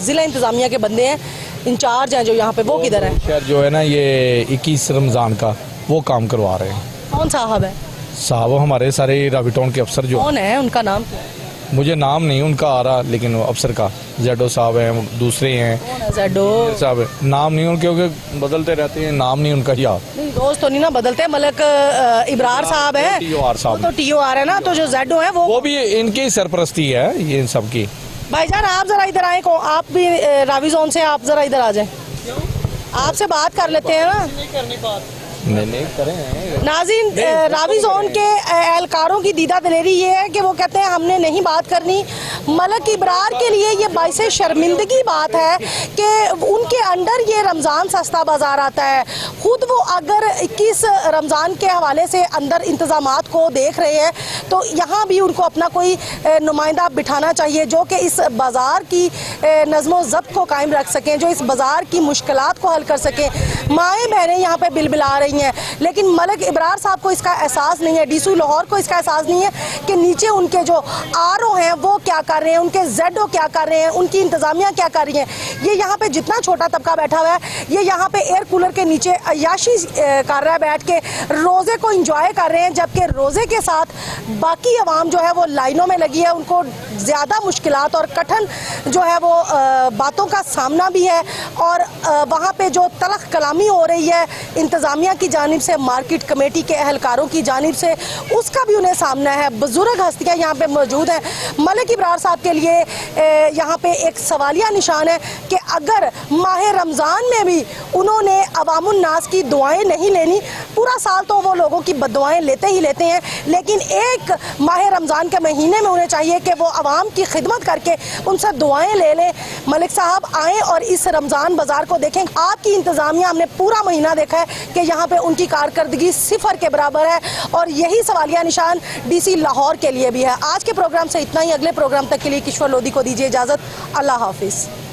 S1: ज़िला इंतज़ामिया के बंदे हैं, इंचार्ज हैं जो यहाँ पे, वो किधर है?
S20: शहर जो है ना, ये 21 रमज़ान का वो काम करवा रहे हैं।
S1: कौन साहब है?
S20: साहब हमारे सारे राबिटों के अफसर जो।
S1: कौन है, उनका नाम क्या है?
S20: मुझे नाम नहीं उनका आ रहा, लेकिन अफसर का जेडो साहब हैं, दूसरे हैं
S1: जेडो
S20: साहब, नाम नहीं उनके, क्योंकि बदलते रहते हैं, नाम नहीं उनका याद।
S1: नहीं, रोज तो नहीं ना बदलते। मलक इब्रार साहब है,
S20: TOR साहब,
S1: तो TOR है ना, तो जो जेडो है वो
S20: भी इनकी सरपरस्ती है, ये इन सब की।
S1: भाईजान, आप जरा इधर आए, को आप भी रावी जोन से, आप जरा इधर आ जाए, आपसे बात कर लेते हैं ना।
S20: नहीं करें।
S1: नाज़रीन, रावी जोन के एहलकारों की दीदा दिलेरी ये है कि वो कहते हैं हमने नहीं बात करनी। मलक इब्रार के लिए ये बाइस शर्मिंदगी बात है कि उनके अंडर ये रमज़ान सस्ता बाज़ार आता है। ख़ुद वो अगर 21 रमज़ान के हवाले से अंदर इंतज़ामात को देख रहे हैं तो यहाँ भी उनको अपना कोई नुमाइंदा बिठाना चाहिए जो कि इस बाज़ार की नज़्मो ज़ब्त को कायम रख सकें, जो इस बाज़ार की मुश्किलात को हल कर सकें। माएँ बहनें यहाँ पर बिल बिला रही हैं, लेकिन मलक इब्रार साहब को इसका एहसास नहीं है, डीसी लाहौर को इसका एहसास नहीं है कि नीचे उनके जो RO हैं वो क्या कर रहे हैं, उनके ZO क्या कर रहे हैं, उनकी इंतज़ामिया क्या कर रही है। ये यहाँ पे जितना छोटा तबका बैठा हुआ है, ये यहाँ पे एयर कूलर के नीचे अय्याशी कर रहा है, बैठ के रोज़े को इंजॉय कर रहे हैं, जबकि रोज़े के साथ बाकी अवाम जो है वो लाइनों में लगी है, उनको ज़्यादा मुश्किलात और कठिन जो है वो बातों का सामना भी है। और वहाँ पे जो तलख कलामी हो रही है इंतज़ामिया की जानिब से, मार्केट कमेटी के अहलकारों की जानिब से, उसका भी उन्हें सामना है। बुजुर्ग हस्तियाँ यहाँ पे मौजूद हैं। मलिक इब्रार साहब के लिए यहाँ पे एक सवालिया निशान है कि अगर माह रमज़ान में भी उन्होंने अवामुन नास की दुआएं नहीं लेनी, पूरा साल तो वो लोगों की बद्दुआएं लेते ही लेते हैं, लेकिन एक माह रमज़ान के महीने में उन्हें चाहिए कि वो आवाम की खिदमत करके उनसे दुआएं ले लें। मलिक साहब आएँ और इस रमज़ान बाज़ार को देखें। आपकी इंतज़ामिया हमने पूरा महीना देखा है कि यहाँ पे उनकी कारकर्दगी सिफर के बराबर है, और यही सवालिया निशान DC लाहौर के लिए भी है। आज के प्रोग्राम से इतना ही। अगले प्रोग्राम तक के लिए किश्वर लोधी को दीजिए इजाज़त। अल्लाह हाफिज़।